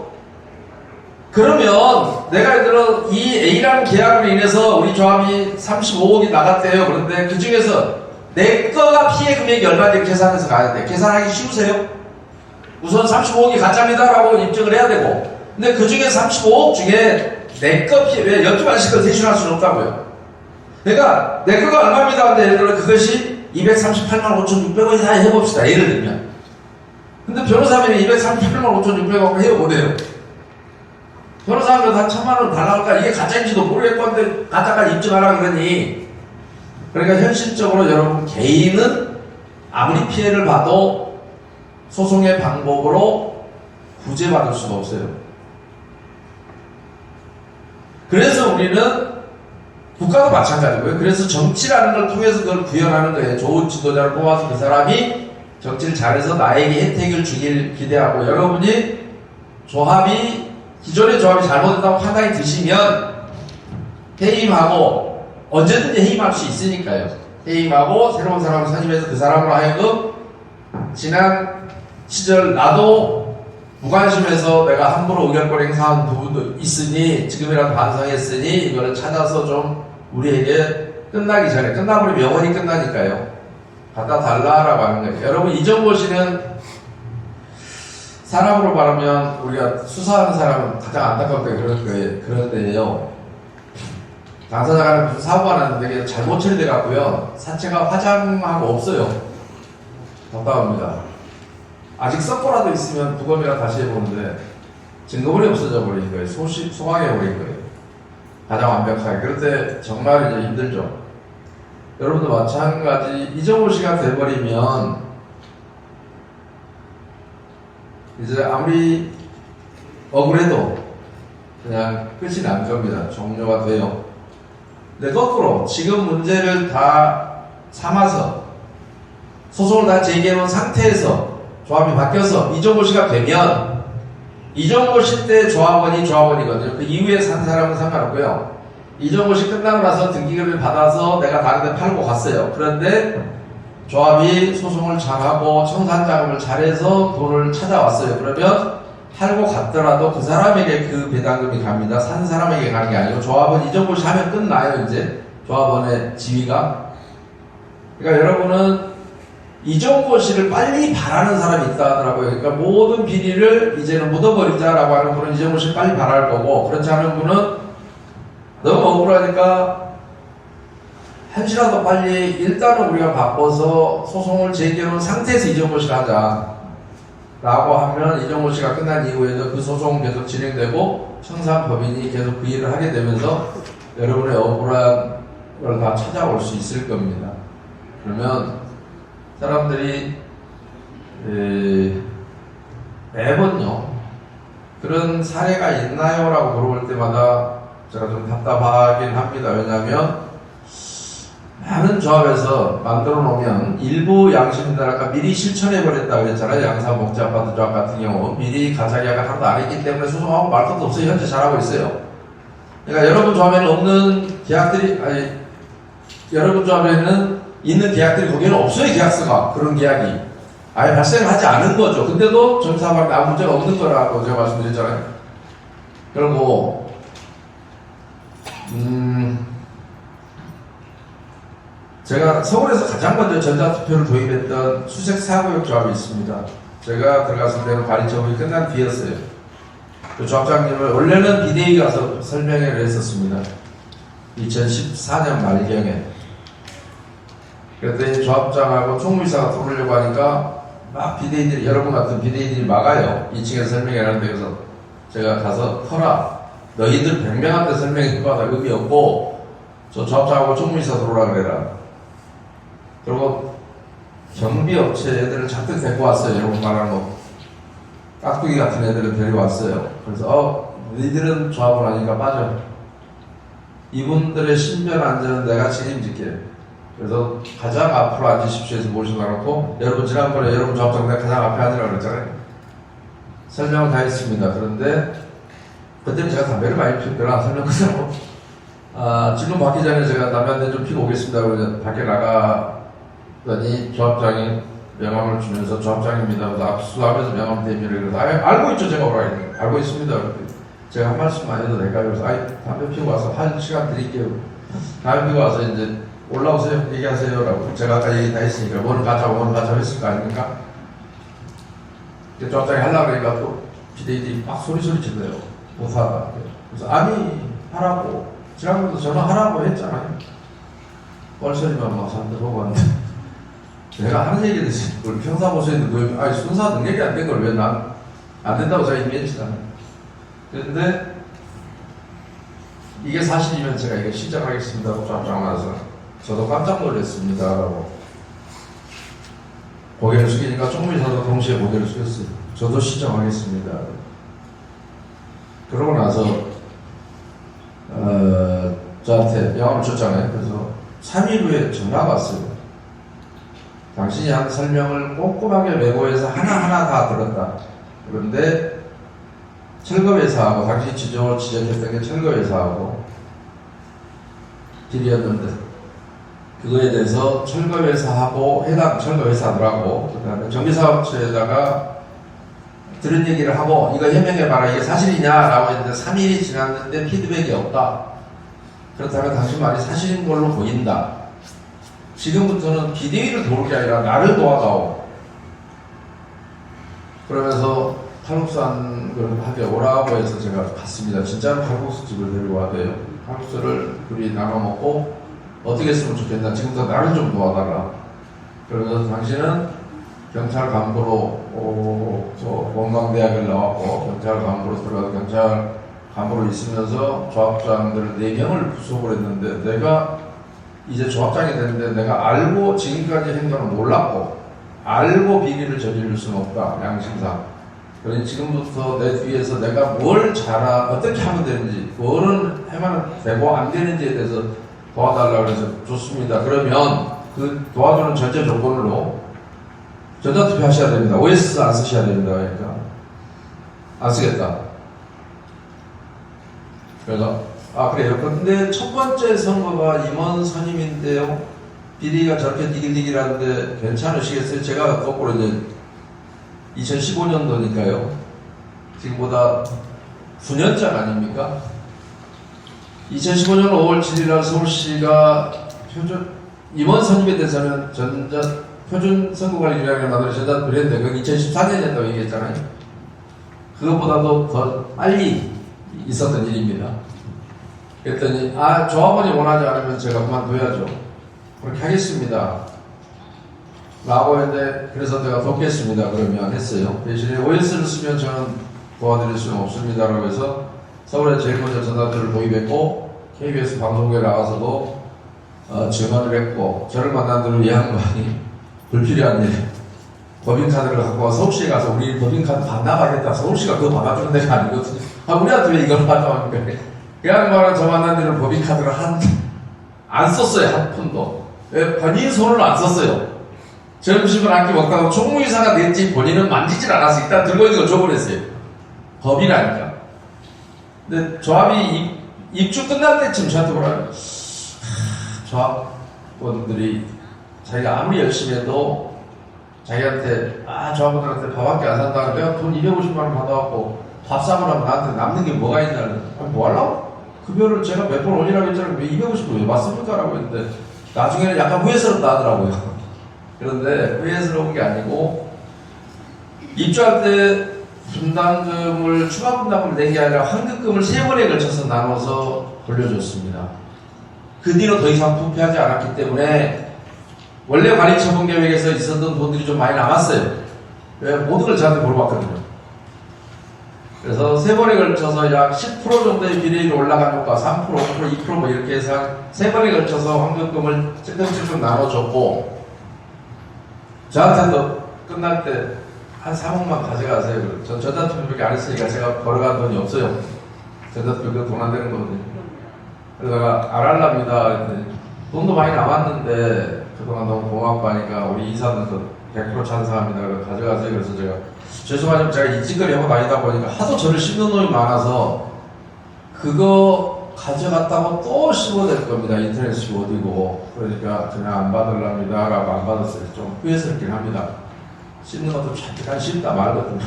그러면 내가 예를 들어 이 A라는 계약으로 인해서 우리 조합이 35억이 나갔대요. 그런데 그 중에서 내 거가 피해 금액이 얼마인지 계산해서 가야 돼. 계산하기 쉬우세요? 우선 35억이 가짜입니다라고 입증을 해야 되고, 근데 그 중에 35억 중에 내 거 피해, 왜 옆집 아저씨 걸 대신할 수는 없다고요. 그러니까 내 거가 얼마입니다. 근데 예를 들어 그것이 238만 5,600원이다 해봅시다. 예를 들면. 근데 변호사님이 238만 5,600원 해요? 못해요? 변호사한테 한 1,000만 원 달라니까 이게 가짜인지도 모르겠건데 가짜까지 입증하라 그러니. 그러니까 현실적으로 여러분 개인은 아무리 피해를 봐도 소송의 방법으로 구제받을 수가 없어요. 그래서 우리는 국가도 마찬가지고요. 그래서 정치라는 걸 통해서 그걸 구현하는 거예요. 좋은 지도자를 뽑아서 그 사람이 정치를 잘해서 나에게 혜택을 주길 기대하고, 여러분이 기존의 조합이 잘못했다고 판단이 드시면 해임하고, 언제든지 해임할 수 있으니까요. 해임하고 새로운 사람을 선임해서 그 사람으로 하여금 지난 시절 나도 무관심해서 내가 함부로 의결권 행사한 부분도 있으니 지금이라도 반성했으니 이거를 찾아서 좀 우리에게 끝나기 전에, 끝나버리면 영원히 끝나니까요. 갖다 달라라고 하는 거예요. 여러분 이정보 씨는 사람으로 말하면 우리가 수사하는 사람은 가장 안타까운 게 그럴 거예요. 그런데요, 당사자가 무슨 사고가 났는데 잘못 처리돼 갖고요, 사체가 화장하고 없어요. 답답합니다. 아직 썩고라도 있으면 부검이라 다시 해보는데 증거물이 없어져 버린 거예요. 소망해 버린 거예요. 가장 완벽하게. 그럴 때 정말 이제 힘들죠. 여러분도 마찬가지. 이정호 씨가 돼버리면 이제 아무리 억울해도 그냥 끝이 난 겁니다. 종료가 돼요. 근데 거꾸로 지금 문제를 다 삼아서 소송을 다 제기해놓은 상태에서 조합이 바뀌어서 이정호 씨가 되면, 이정호 씨 때 조합원이거든요. 그 이후에 산 사람은 상관없고요. 이정호 씨 끝나고 나서 등기금을 받아서 내가 다른 데 팔고 갔어요. 그런데 조합이 소송을 잘하고 청산 작업을 잘해서 돈을 찾아왔어요. 그러면 팔고 갔더라도 그 사람에게 그 배당금이 갑니다. 산 사람에게 가는 게 아니고 조합은 이정도 시 하면 끝나요. 이제 조합원의 지위가. 그러니까 여러분은 이정도 씨를 빨리 바라는 사람이 있다 하더라고요. 그러니까 모든 비리를 이제는 묻어버리자라고 하는 분은 이정도 씨를 빨리 바랄 거고, 그렇지 않은 분은 너무 억울하니까 한시라도 빨리 일단은 우리가 바꿔서 소송을 제기해놓은 상태에서 이정도 씨를 하자 라고 하면 이정도 씨가 끝난 이후에도 그 소송은 계속 진행되고 청산법인이 계속 그 일을 하게 되면서 여러분의 억울한 걸 다 찾아올 수 있을 겁니다. 그러면 사람들이 매번요 그런 사례가 있나요? 라고 물어볼 때마다 제가 좀 답답하긴 합니다. 왜냐하면 많은 조합에서 만들어 놓으면 일부 양심인들 아까 미리 실천해 버렸다 그랬잖아요. 양산 목재 아파트 조합 같은 경우 미리 가자기가 하나도 안 했기 때문에 소송하고 말 것도 없어요. 현재 잘하고 있어요. 그러니까 여러분 조합에는 없는 계약들이 여러분 조합에는 있는 계약들이 거기에는 없어요. 계약서가 그런 계약이 아예 발생하지 않은 거죠. 근데도 정사방에 아무 문제가 없는 거라고 제가 말씀드렸잖아요. 그리고 제가 서울에서 가장 먼저 전자투표를 도입했던 수색사구역 조합이 있습니다. 제가 들어갔을 때는 발의 처분이 끝난 뒤였어요. 그 조합장님을 원래는 비대위 가서 설명회를 했었습니다. 2014년 말경에. 그랬더니 조합장하고 총무이사가 들어오려고 하니까 막 비대위들이, 여러분 같은 비대위들이 막아요. 2층에 설명회를 하는데, 그래서 제가 가서 터라. 너희들 100명한테 설명회가 다 의미 없고 저 조합장하고 총무이사 들어오라 그래라. 그리고 경비업체 애들을 잔뜩 데리고 왔어요. 여러분 말하는 거 깍두기 같은 애들을 데려왔어요. 그래서 너희들은 조합을 하니까 빠져. 이분들의 신변 안전은 내가 책임질게. 그래서 가장 앞으로 앉으십시오 해서 모셔놓고, 여러분 지난번에 여러분 조합장 내가 가장 앞에 앉으라고 그랬잖아요. 설명을 다 했습니다. 그런데 그때는 제가 담배를 많이 피웠더라. 설명 끝나고 질문 받기 전에 제가 담배 한 대 좀 피고 오겠습니다. 그래서 밖에 나가더니 조합장이 명함을 주면서 조합장입니다. 그래서 압수하면서 명함 대비를 그래서 알고 있죠. 제가 오라 했는데 알고 있습니다. 제가 한 말씀만 해도 될까요? 그래서 담배 피우고 와서 한 시간 드릴게요. 담배 피우고 와서 이제 올라오세요. 얘기하세요. 라고 제가 아까 얘기 다 했으니까 뭐는 가자고 했을 거 아닙니까? 조합장이 하려고 그러니까 또 비대위들이 막 소리 질러요. 못하다. 그래서 아니 하라고 지난번도 전화하라고 했잖아요. 뻘소리만 막 사람들 보고 왔는데 내가 하는 얘기를 우리 평사보수했는데 아니 순사 능력이 안 된 걸 왜 난 안 된다고 제가 이미 했잖아요. 그런데 이게 사실이면 제가 이거 시작하겠습니다 하고 조합장 와서 저도 깜짝 놀랐습니다 라고 고개를 숙이니까 총무이사도 동시에 고개를 숙였어요. 저도 시정하겠습니다. 그러고 나서 저한테 명함을 줬잖아요. 그래서 3일 후에 전화가 왔어요. 당신이 한 설명을 꼼꼼하게 메모해서 하나하나 다 들었다. 그런데 철거회사하고 당신이 지적했던 게 철거회사하고 길이었는데 그거에 대해서 철거회사하고 해당 철거회사들하고 그 다음에 정비사업체에다가 들은 얘기를 하고 이거 해명해봐라 이게 사실이냐라고 했는데 3일이 지났는데 피드백이 없다. 그렇다면 당신 말이 사실인 걸로 보인다. 지금부터는 비대위를 도울 게 아니라 나를 도와다오. 그러면서 칼국수를 하게 오라고 해서 제가 갔습니다. 진짜로 칼국수집을 데리고 와도요. 칼국수를 둘이 나눠 먹고 어떻게 했으면 좋겠나. 지금부터 나를 좀 도와달라. 그러면서 당신은 경찰 간부로 원광대학을 나왔고 경찰 간부로 들어가서 경찰 간부로 있으면서 조합장들 4명을 구속을 했는데 내가 이제 조합장이 됐는데 내가 알고 지금까지 행동을 몰랐고 알고 비리를 저지를 수는 없다. 양심상. 그러니 지금부터 내 뒤에서 내가 뭘 어떻게 하면 되는지 뭐는 하면 되고 안 되는지에 대해서 도와달라고 해서 좋습니다. 그러면 그 도와주는 전제 조건으로 전자투표 하셔야 됩니다. OS 안 쓰셔야 됩니다. 그러니까 안 쓰겠다. 그래서 그래요. 근데 첫 번째 선거가 임원 선임인데요. 비리가 저렇게 디글디글하는데 괜찮으시겠어요? 제가 거꾸로 이제 2015년도니까요. 지금보다 9년전 아닙니까? 2015년 5월 7일 서울시가 임원 선임에 대해서는 표준 선거관리위원회가 만들어 전자투표를 했는데 그건 2014년이었다고 얘기했잖아요. 그것보다도 더 빨리 있었던 일입니다. 그랬더니 조합원이 원하지 않으면 제가 그만둬야죠. 그렇게 하겠습니다. 라고 했는데 그래서 제가 돕겠습니다. 그러면 했어요. 대신에 OS를 쓰면 저는 도와드릴 수는 없습니다라고 해서 서울에 제일 먼저 전화들을 도입했고 KBS 방송국에 나가서도 증언을 했고 저를 만난 대로 이 양반이 불필요한 일 법인카드를 갖고 와 서울시에 가서 우리 법인카드 반납하겠다. 서울시가 그거 받아주는 데가 아니거든요. 우리한테 왜 이걸 받아왔는가. 그 양반은 저 만난 대로 법인카드를 안 썼어요. 한 푼도. 본인 손으로 안 썼어요. 점심을 한 끼 먹다가 총무이사가 냈지 본인은 만지질 않았어. 일단 들고 있는 거 줘버렸어요. 법이라니까. 근데 조합이 입주 끝날 때쯤 저한테 뭐라 조합원들이 자기가 아무리 열심히 해도 자기한테 조합원들한테 밥밖에 안 산다고 내가 돈 250만 원 받아갖고 밥 사고나면 나한테 남는 게 뭐가 있냐는 뭐 하려고? 급여를 제가 몇 번 올리라고 했잖아요. 왜 250을 왜 맞습니까? 라고 했는데 나중에는 약간 후회스럽다 하더라고요. 그런데 후회스러운 게 아니고 입주할 때 분담금을 추가 분담금을 낸 게 아니라 환급금을 3번에 걸쳐서 나눠서 돌려줬습니다. 그 뒤로 더 이상 부패하지 않았기 때문에 원래 관리처분 계획에서 있었던 돈들이 좀 많이 남았어요. 모든 걸 저한테 물어봤거든요. 그래서 3번에 걸쳐서 약 10% 정도의 비례율이 올라간 효과 3%, 5%, 2% 뭐 이렇게 해서 3번에 걸쳐서 환급금을 찔끔찔끔 나눠줬고 저한테도 끝날 때 한 3억만 가져가세요. 전 전자투표밖에 안 했으니까 제가 벌어간 돈이 없어요. 전자투표 돈 안 되는 거거든요. 그러다가 안 할랍니다. 그랬더니 돈도 많이 남았는데 그동안 너무 고맙고 하니까 우리 이사는 100% 찬성합니다. 그래서 가져가세요. 그래서 제가 죄송하지만 제가 이 짓거리 하고 다니다 보니까 하도 저를 씹는 놈이 많아서 그거 가져갔다고 또 씹어댈 겁니다. 인터넷 씹어대고. 그러니까 그냥 안 받으랍니다. 라고 안 받았어요. 좀 후회스럽긴 합니다. 씹는 것도 잠깐 씹다 말거든요.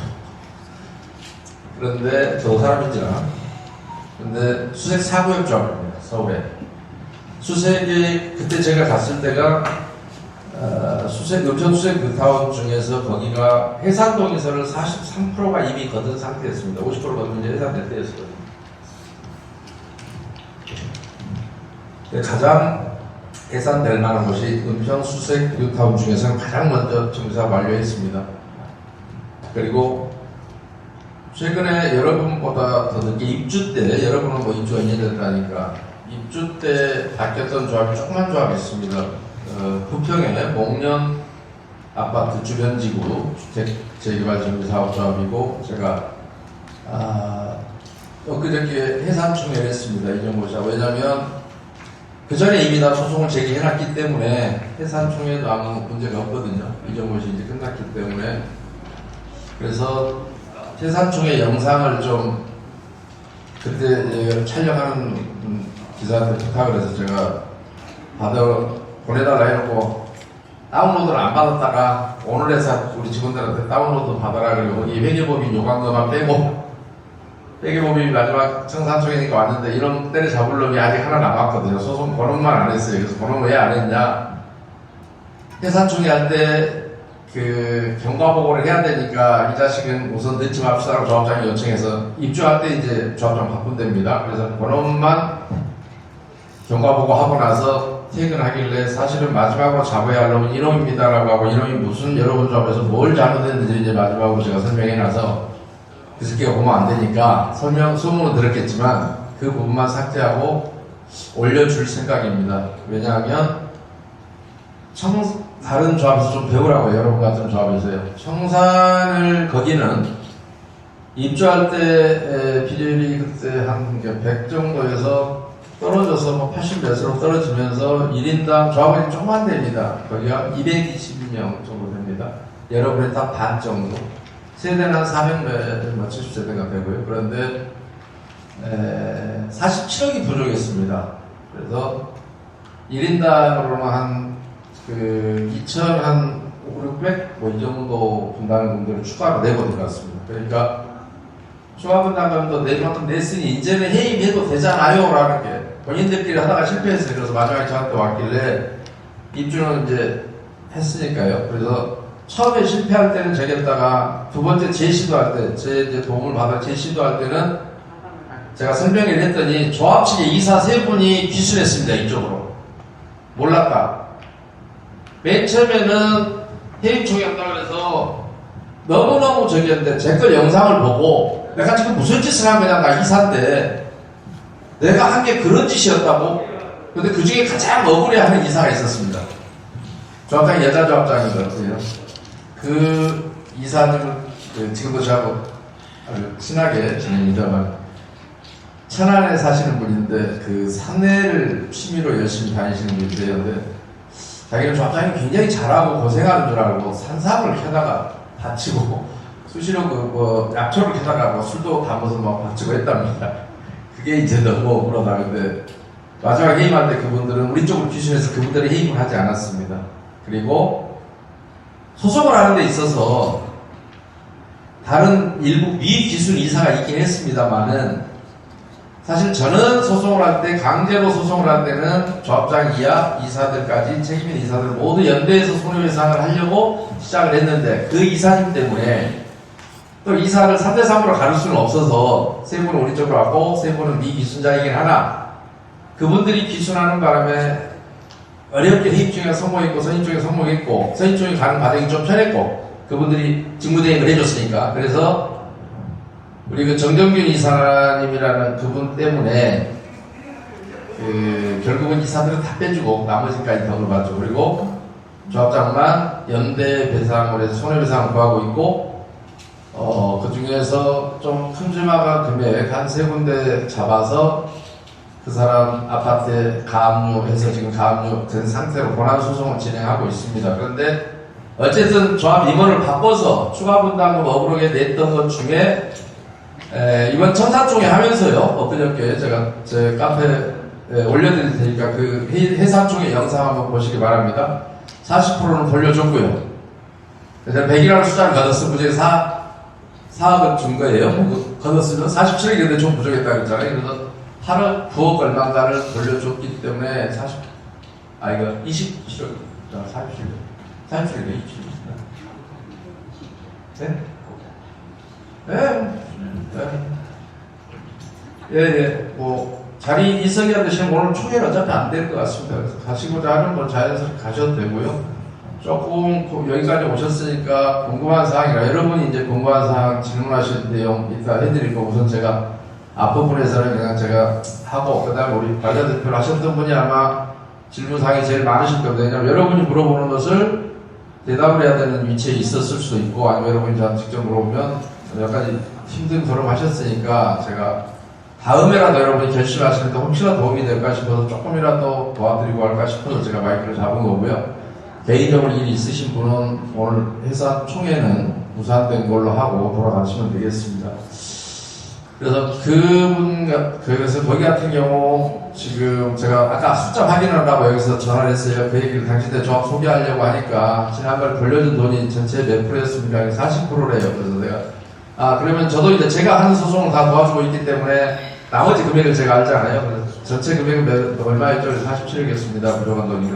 그런데 저 사람인지라. 근데 수색 사구역 조합입니다. 서울에. 수색이 그때 제가 갔을 때가 음천 수색 그 타운 중에서 거기가 해상동에서는 43%가 이미 거둔 상태였습니다. 50% 거둔 이제 해산될 때였거든요. 가장 해산될 만한 곳이 음평 수색 뉴타운 중에서는 가장 먼저 정사 완료했습니다. 그리고 최근에 여러분보다 더 늦게 입주 때, 여러분은 뭐 입주가 2년 됐다니까 입주 때 바뀌었던 조합이 조그만 조합이 있습니다. 부평의 목련 아파트 주변 지구 주택 재개발 정비 사업 조합이고 제가 엊그저께 해산 총회를 했습니다. 이정모자. 왜냐하면 그 전에 이미 다 소송을 제기해놨기 때문에 해산 총회도 아무 문제가 없거든요. 이정모시 이제 끝났기 때문에. 그래서 해산 총회 영상을 좀 그때 촬영하는 기사한테 부탁을 해서 제가 보내달라 해놓고 다운로드를 안 받았다가 오늘 해서 우리 직원들한테 다운로드 받아라 그리고 거기 회계법인 요구한 것만 빼고 회계법인이 마지막 청산총회니까 왔는데 이런 때를 잡을 놈이 아직 하나 남았거든요. 소송 번호만 안 했어요. 그래서 번호 왜 안 했냐, 해산총회 할 때 그 경과보고를 해야 되니까 이 자식은 우선 늦지 맙시다라고 조합장이 요청해서 입주할 때 이제 조합장 바꾼답니다. 그래서 번호만 경과보고 하고 나서 퇴근하길래 사실은 마지막으로 잡아야 할 놈은 이놈입니다라고 하고 이놈이 무슨 여러분 조합에서 뭘 잘못했는지 이제 마지막으로 제가 설명해놔서 그 새끼가 보면 안 되니까 소문은 들었겠지만 그 부분만 삭제하고 올려줄 생각입니다. 왜냐하면 다른 조합에서 좀 배우라고요. 여러분 같은 조합에서요. 청산을 거기는 입주할 때 비율이 그때 한 100 정도에서 떨어져서 뭐 80 몇으로 떨어지면서 1인당 조합원이 조금만 됩니다. 거기가 220명 정도 됩니다. 여러분의 딱 반 정도. 세대는 한 400몇, 70세대가 되고요. 그런데 47억이 부족했습니다. 그래서 1인당으로는 한 그 2,500, 뭐 이 정도 분담금들을 추가로 내버린 것 같습니다. 그러니까 추가 분담금도 내만큼 냈으니 이제는 해임해도 되잖아요 라는 게 본인들끼리 하다가 실패했어요. 그래서 마지막에 저한테 왔길래 입주는 이제 했으니까요. 그래서 처음에 실패할 때는 저기다가 두 번째 재시도할 때, 제 이제 도움을 받아 재시도할 때는 제가 설명을 했더니 조합 측의 이사 세 분이 귀순했습니다. 이쪽으로. 몰랐다. 맨 처음에는 해임총회 한다고 해서 너무너무 저기였는데 제 걸 영상을 보고 내가 지금 무슨 짓을 한 거냐, 나 이사인데 내가 한 게 그런 짓이었다고. 근데 그 중에 가장 억울해하는 이사가 있었습니다. 조합장이 여자 조합장인 것 같아요. 그 이사님은 지금도 저하고 아주 친하게 지냅니다만 천안에 사시는 분인데 그 산내를 취미로 열심히 다니시는 분인데요. 근데 자기는 조합장이 굉장히 잘하고 고생하는 줄 알고 산삼을 캐다가 다치고 수시로 뭐 약초를 캐다가 뭐 술도 담아서 막 다치고 했답니다. 그게 이제 너무 억울하다. 근데 마지막 해임할 때 그분들은 우리 쪽으로 귀순해서 그분들이 해임을 하지 않았습니다. 그리고 소송을 하는 데 있어서 다른 일부 미기순 이사가 있긴 했습니다만은 사실 저는 소송을 할 때 강제로 소송을 할 때는 조합장 이하 이사들까지 책임있는 이사들 모두 연대해서 손해배상을 하려고 시작을 했는데 그 이사님 때문에 또 이사를 3대3으로 가릴 수는 없어서 세 분은 우리 쪽으로 왔고 세 분은 미기순자이긴 하나 그분들이 기순하는 바람에 어렵게 해임중에 성공했고 선임중에 성공했고 선임중에 가는 과정이 좀 편했고 그분들이 직무대행을 해줬으니까 그래서 우리 그 정정균 이사님이라는 그분 때문에 결국은 이사들은 다 빼주고 나머지까지 덕을 받죠. 그리고 조합장만 연대 배상을 해서 손해배상을 구하고 있고 그 중에서 좀 큼지막한 금액 한 세 군데 잡아서 그 사람 아파트에 가압류해서 지금 가압류된 상태로 본안 소송을 진행하고 있습니다. 그런데 어쨌든 조합 임원을 바꿔서 추가 분담금 억울하게 냈던 것 중에 이번 청사총회 하면서요. 엊그저께 제가 제 카페에 올려드릴 테니까 그 해산총회 영상 한번 보시기 바랍니다. 40%는 돌려줬고요. 제가 100이라는 숫자를 걷었어. 그중에 4억을 준 거예요. 걷었으면 47억인데 좀 부족했다 그랬잖아요. 그래서 8억, 9억 얼마인가를 돌려줬기 때문에 27억, 47억, 27억. 네? 예, 뭐, 자리 이석이한테 지금 오늘 총회는 어차피 안 될 것 같습니다. 그래서 가시고자 하는 건 자연스럽게 가셔도 되고요. 조금 여기까지 오셨으니까 궁금한 사항이라 여러분이 이제 궁금한 사항 질문하실 내용 이따 해드릴 거 우선 제가 앞부분에서는 그냥 제가 하고 그 다음에 우리 관련대표를 하셨던 분이 아마 질문사항이 제일 많으실 겁니다. 왜냐하면 여러분이 물어보는 것을 대답을 해야 되는 위치에 있었을 수도 있고 아니면 여러분이 저한테 직접 물어보면 몇 가지 힘든 걸음 하셨으니까 제가 다음에라도 여러분이 결심하실 때 혹시나 도움이 될까 싶어서 조금이라도 도와드리고 할까 싶어서 제가 마이크를 잡은 거고요. 개인적으로 일이 있으신 분은 오늘 회사 총회는 무산된 걸로 하고 돌아가시면 되겠습니다. 그래서 그래서 거기 같은 경우 지금 제가 아까 숫자 확인하려고 여기서 전화를 했어요. 그 얘기를 당신들 조합 소개하려고 하니까 지난번에 돌려준 돈이 전체 몇 프로였습니까? 40%래요. 그래서 내가 그러면 저도 이제 제가 하는 소송을 다 도와주고 있기 때문에 나머지 금액을 제가 알잖아요. 그래서 전체 금액은 얼마였죠? 47억이었습니다. 부족한 돈이.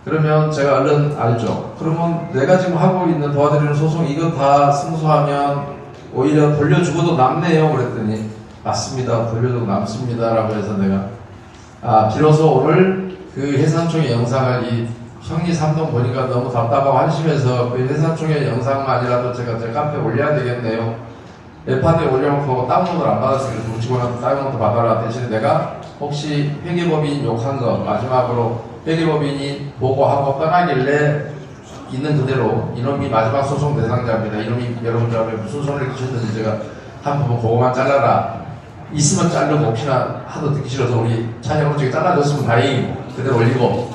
그러면 제가 얼른 알죠. 그러면 내가 지금 하고 있는 도와드리는 소송 이거 다 승소하면 오히려 돌려주고도 남네요. 그랬더니 맞습니다. 돌려주고 남습니다. 라고 해서 내가 비로소 오늘 그 해산총회 영상을 이 형리 3동 보니까 너무 답답하고 한심해서 그 회사총회 영상만이라도 제가 제 카페에 올려야 되겠네요. 웹판에 올려놓고 다운로드를 안 받았으니까 우리 직원한테 다운로드 받아라. 대신에 내가 혹시 회계법인 욕한 거 마지막으로 회계법인이 보고하고 떠나길래 있는 그대로 이놈이 마지막 소송 대상자입니다. 이놈이 여러분들한테 무슨 손해를 끼쳤는지 제가 한 부분 그거만 잘라라. 있으면 자르고 혹시나 하도 듣기 싫어서 우리 찬영으로 쪽에 잘라줬으면 다행이고 그대로 올리고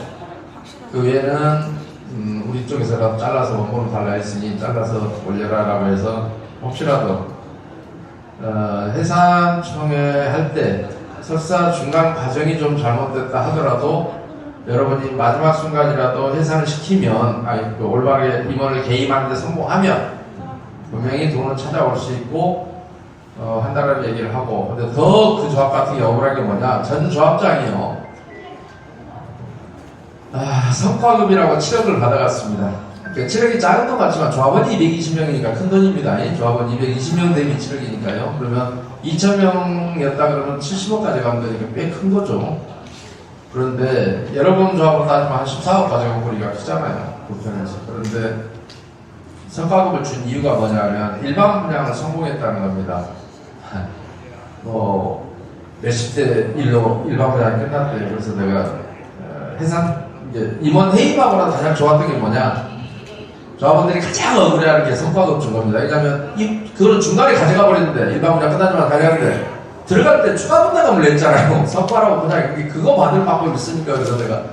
그 외에는 우리 쪽에서라도 잘라서 원본을 달라 했으니 잘라서 올려라 라고 해서 혹시라도 해산총회 할 때 설사 중간 과정이 좀 잘못됐다 하더라도 여러분이 마지막 순간이라도 해산을 시키면, 그 올바르게 임원을 개임하는 데 성공하면 분명히 돈은 찾아올 수 있고, 한다는 얘기를 하고. 근데 더 그 조합 같은 게 억울한 게 뭐냐, 전 조합장이요, 성과급이라고 7억을 받아갔습니다. 그러니까 7억이 작은 것 같지만 조합원이 220명이니까 큰 돈입니다. 조합원 220명 대비 7억이니까요. 그러면 2,000명이었다 그러면 70억까지 가면 되니까 꽤 큰 거죠. 그런데 여러분 조합원 따지면 한 14억 가져가고 우리가 크잖아요. 부편에서. 그런데 성과급을 준 이유가 뭐냐면 일반 분양을 성공했다는 겁니다. 몇십 대 1로 일반 분양이 끝났대요. 그래서 내가 해산 이제 임원 해임하고나 가장 좋았던 게 뭐냐, 조합원들이 가장 억울해하는 게 성과급 준 겁니다. 왜냐하면 그걸 중간에 가져가 버렸는데 일반 분양 끝나지만 가져가는데 들어갈 때 추가 분담금을 냈잖아요. 성과라고 그냥 그거 받을 방법이 있으니까. 그래서 내가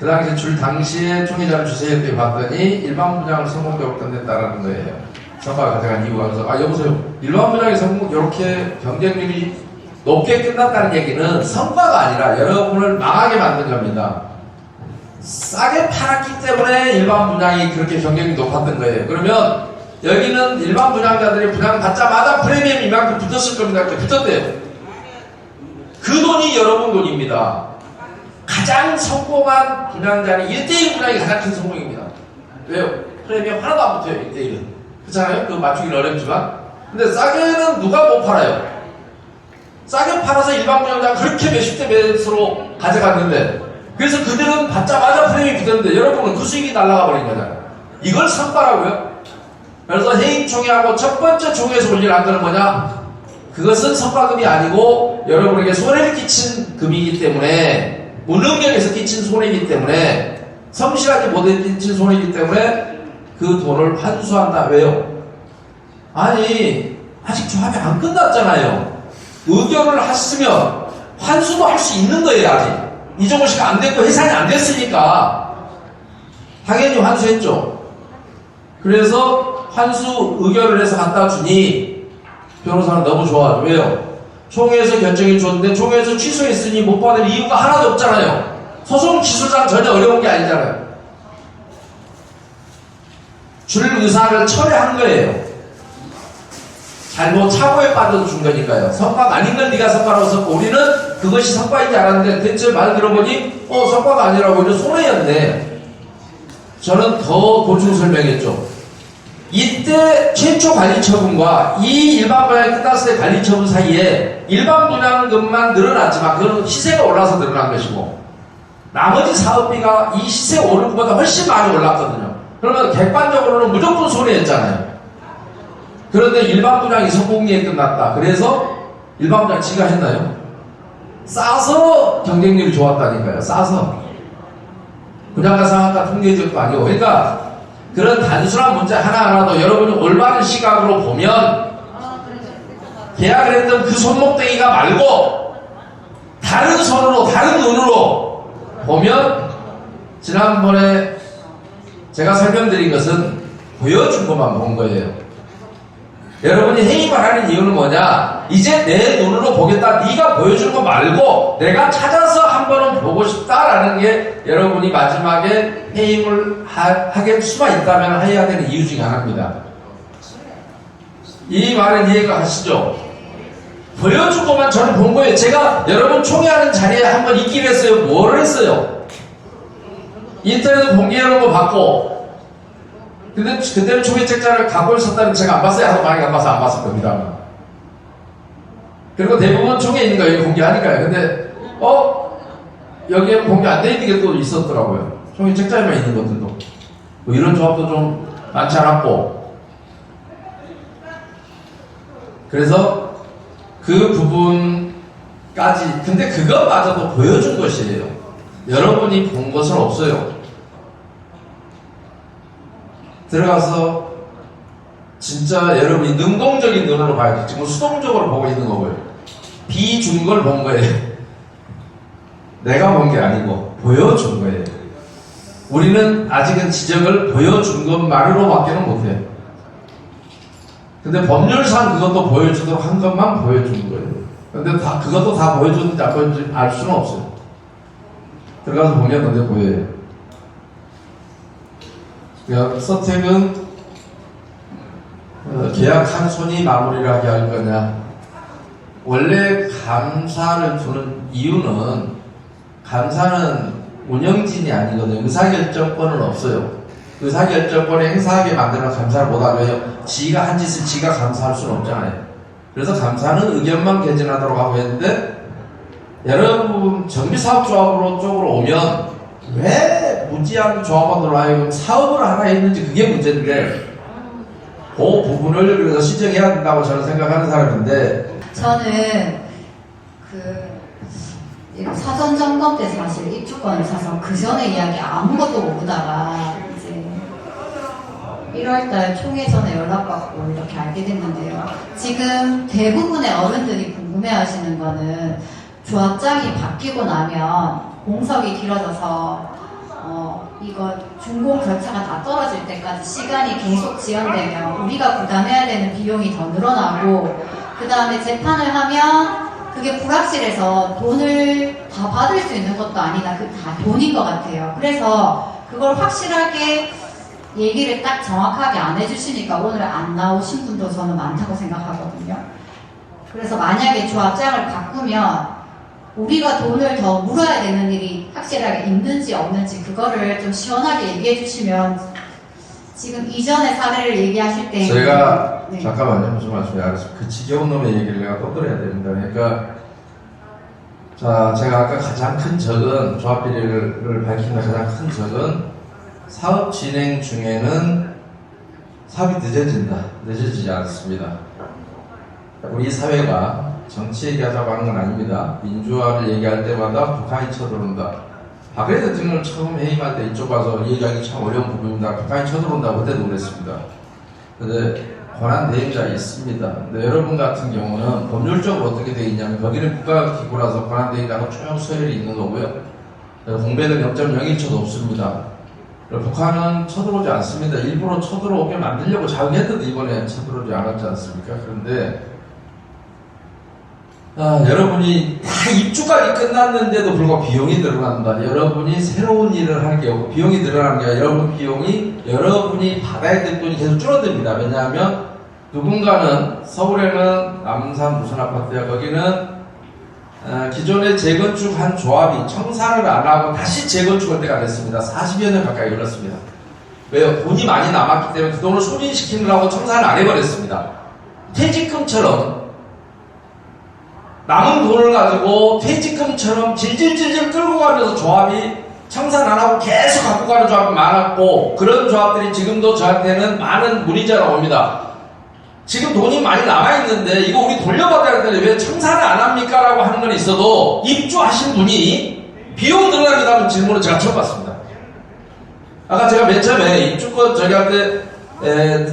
그 당시에 총회장을 주세요 때 봤더니 일반 분양을 성공적으로 끝냈다라는 거예요. 성과를 가져간 이유가. 그래서 여보세요, 일반 분양이 성공 이렇게 경쟁률이 높게 끝났다는 얘기는 성과가 아니라 여러분을 망하게 만든 겁니다. 싸게 팔았기 때문에 일반 분양이 그렇게 경쟁이 높았던 거예요. 그러면 여기는 일반 분양자들이 분양 받자마자 프리미엄 이만큼 붙었을 겁니다. 이렇게 붙었대요. 그 돈이 여러분 돈입니다. 가장 성공한 분양자는 1대1 분양이 가장 큰 성공입니다. 왜요? 프리미엄 하나도 안 붙어요. 1대1은. 그렇잖아요? 그거 맞추기는 어렵지만. 근데 싸게는 누가 못 팔아요? 싸게 팔아서 일반 분양자가 그렇게 몇십 대 몇으로 가져갔는데, 그래서 그들은 받자마자 프레임이 붙었는데 여러분은 그 수익이 날아가 버린 거잖아요. 이걸 성과라고요? 그래서 해임 총회하고 첫 번째 총회에서 볼 일 한 거는 뭐냐? 그것은 성과금이 아니고 여러분에게 손해를 끼친 금이기 때문에, 무능력에서 끼친 손해이기 때문에, 성실하지 못해 끼친 손해이기 때문에 그 돈을 환수한다. 왜요? 아니, 아직 조합이 안 끝났잖아요. 의결을 했으면 환수도 할 수 있는 거예요. 아직 이종호 씨가 안 됐고 해산이 안 됐으니까 당연히 환수했죠. 그래서 환수 의결을 해서 갖다 주니 변호사는 너무 좋아하죠. 왜요? 총회에서 결정이 좋은데 총회에서 취소했으니 못 받을 이유가 하나도 없잖아요. 소송 기소상 전혀 어려운 게 아니잖아요. 줄 의사를 철회한 거예요. 잘못 착오에 빠져서 준 거니까요. 성과가 아닌 걸 네가 성과라고 썼고, 우리는 그것이 성과인지 알았는데 대체 말 들어보니 성과가 아니라고 이제 손해였네. 저는 더 보충 설명했죠. 이때 최초 관리처분과 이 일반 분양이 끝났을 때 관리처분 사이에 일반 분양금만 늘어났지만 그건 시세가 올라서 늘어난 것이고, 나머지 사업비가 이 시세 오른 것보다 훨씬 많이 올랐거든요. 그러면 객관적으로는 무조건 손해였잖아요. 그런데 일반 분양이 성공리에 끝났다. 그래서 일반 분양 지가 했나요? 싸서 경쟁률이 좋았다니까요. 싸서. 분양가 상한가 통계적도 아니고. 그러니까 그런 단순한 문제 하나하나도 여러분이 올바른 시각으로 보면 계약을 했던 그 손목대기가 말고 다른 손으로, 다른 눈으로 보면, 지난번에 제가 설명드린 것은 보여준 것만 본 거예요. 여러분이 해임을 하는 이유는 뭐냐? 이제 내 눈으로 보겠다. 네가 보여준 거 말고 내가 찾아서 한 번은 보고 싶다라는 게 여러분이 마지막에 해임을 하게 수만 있다면 해야 되는 이유 중에 하나입니다. 이 말은 이해가 가시죠? 보여준 것만 저는 본 거예요. 제가 여러분 총회하는 자리에 한번 있기로 했어요. 뭘 했어요? 인터넷 공개해놓은 거 봤고, 근데 그때는 총회 책자를 갖고 있었다면 제가 안 봤어요. 하도 많이 안 봐서 안 봤을 겁니다. 그리고 대부분 총회에 있는 거예요. 공개하니까요. 근데 여기에 공개 안 돼 있는 게 또 있었더라고요. 총회 책자에만 있는 것들도. 뭐 이런 조합도 좀 많지 않았고. 그래서 그 부분까지, 근데 그것마저도 보여준 것이에요. 여러분이 본 것은 없어요. 들어가서 진짜 여러분이 능동적인 눈으로 봐야지. 지금 수동적으로 보고 있는 거고요. 비준 걸 본 거예요. 내가 본 게 아니고 보여준 거예요. 우리는 아직은 지적을 보여준 것만으로밖에는 못해요. 근데 법률상 그것도 보여주도록 한 것만 보여준 거예요. 근데 그것도 다 보여줬는지 안 보여줬는지 알 수는 없어요. 들어가서 보면 어디 보여요. 그러니까 선택은 계약한 손이 마무리를 하게 할 거냐. 원래 감사를 두는 이유는 감사는 운영진이 아니거든요. 의사결정권은 없어요. 의사결정권을 행사하게 만드는 감사를 못하게 해요. 지가 한 짓을 지가 감사할 수는 없잖아요. 그래서 감사는 의견만 개진하도록 하고 했는데 여러분 정비사업조합으로 쪽으로 오면 왜 무지한 조합원으로 하여금 사업을 하나 했는지 그게 문제인데 그 부분을 그래서 시정해야 된다고 저는 생각하는 사람인데 저는 사전 점검 때 사실 입주권을 사서 그 전에 이야기 아무것도 모르다가 이제 1월달 총회 전에 연락받고 이렇게 알게 됐는데요. 지금 대부분의 어른들이 궁금해하시는 거는 조합장이 바뀌고 나면 공석이 길어져서 이거 준공 절차가 다 떨어질 때까지 시간이 계속 지연되면 우리가 부담해야 되는 비용이 더 늘어나고 그 다음에 재판을 하면 그게 불확실해서 돈을 다 받을 수 있는 것도 아니다. 그 다 돈인 것 같아요. 그래서 그걸 확실하게 얘기를 딱 정확하게 안 해주시니까 오늘 안 나오신 분도 저는 많다고 생각하거든요. 그래서 만약에 조합장을 바꾸면 우리가 돈을 더 물어야 되는 일이 확실하게 있는지 없는지 그거를 좀 시원하게 얘기해 주시면 지금 이전의 사례를 얘기하실 때 제가 네. 잠깐만요. 무슨 말씀인지 알았습니다. 그 지겨운 놈의 얘기를 내가 또 들어야 됩니다. 그러니까 자 제가 아까 가장 큰 적은 조합 비리를 밝힌 가장 큰 적은 사업 진행 중에는 사업이 늦어지지 않습니다. 우리 사회가 정치 얘기하자고 하는 건 아닙니다. 민주화를 얘기할 때마다 북한이 쳐들어온다. 박근혜 대통령 처음 해임할 때 이쪽 와서 얘기하기 참 어려운 부분입니다. 북한이 쳐들어온다고 그때도 그랬습니다. 근데 권한 대행자가 있습니다. 근데 여러분 같은 경우는 법률적으로 어떻게 되어 있냐면 거기는 국가기구라서 권한 대행자가 쭉 서열이 있는 거고요. 공배는 0.01초도 없습니다. 북한은 쳐들어오지 않습니다. 일부러 쳐들어오게 만들려고 자극했는데 이번에 쳐들어오지 않았지 않습니까? 그런데 여러분이 다 입주까지 끝났는데도 불구하고 비용이 늘어난다. 여러분이 새로운 일을 하는 게 없고 비용이 늘어나는 게 아니라 여러분 비용이 여러분이 받아야 될 돈이 계속 줄어듭니다. 왜냐하면 누군가는 서울에는 남산 무슨 아파트야 거기는 기존에 재건축한 조합이 청산을 안 하고 다시 재건축할 때가 됐습니다. 40여 년 가까이 걸렸습니다. 왜요? 돈이 많이 남았기 때문에 그 돈을 소진시키느라고 청산을 안 해버렸습니다. 퇴직금처럼 남은 돈을 가지고 퇴직금처럼 질질질질 끌고 가면서 조합이 청산 안 하고 계속 갖고 가는 조합이 많았고 그런 조합들이 지금도 저한테는 많은 문의자가 옵니다. 지금 돈이 많이 남아있는데 이거 우리 돌려받아야 되는데 왜 청산을 안 합니까? 라고 하는 건 있어도 입주하신 분이 비용 늘어나겠다는 질문을 제가 처음 받습니다. 아까 제가 맨 처음에 입주권 저희한테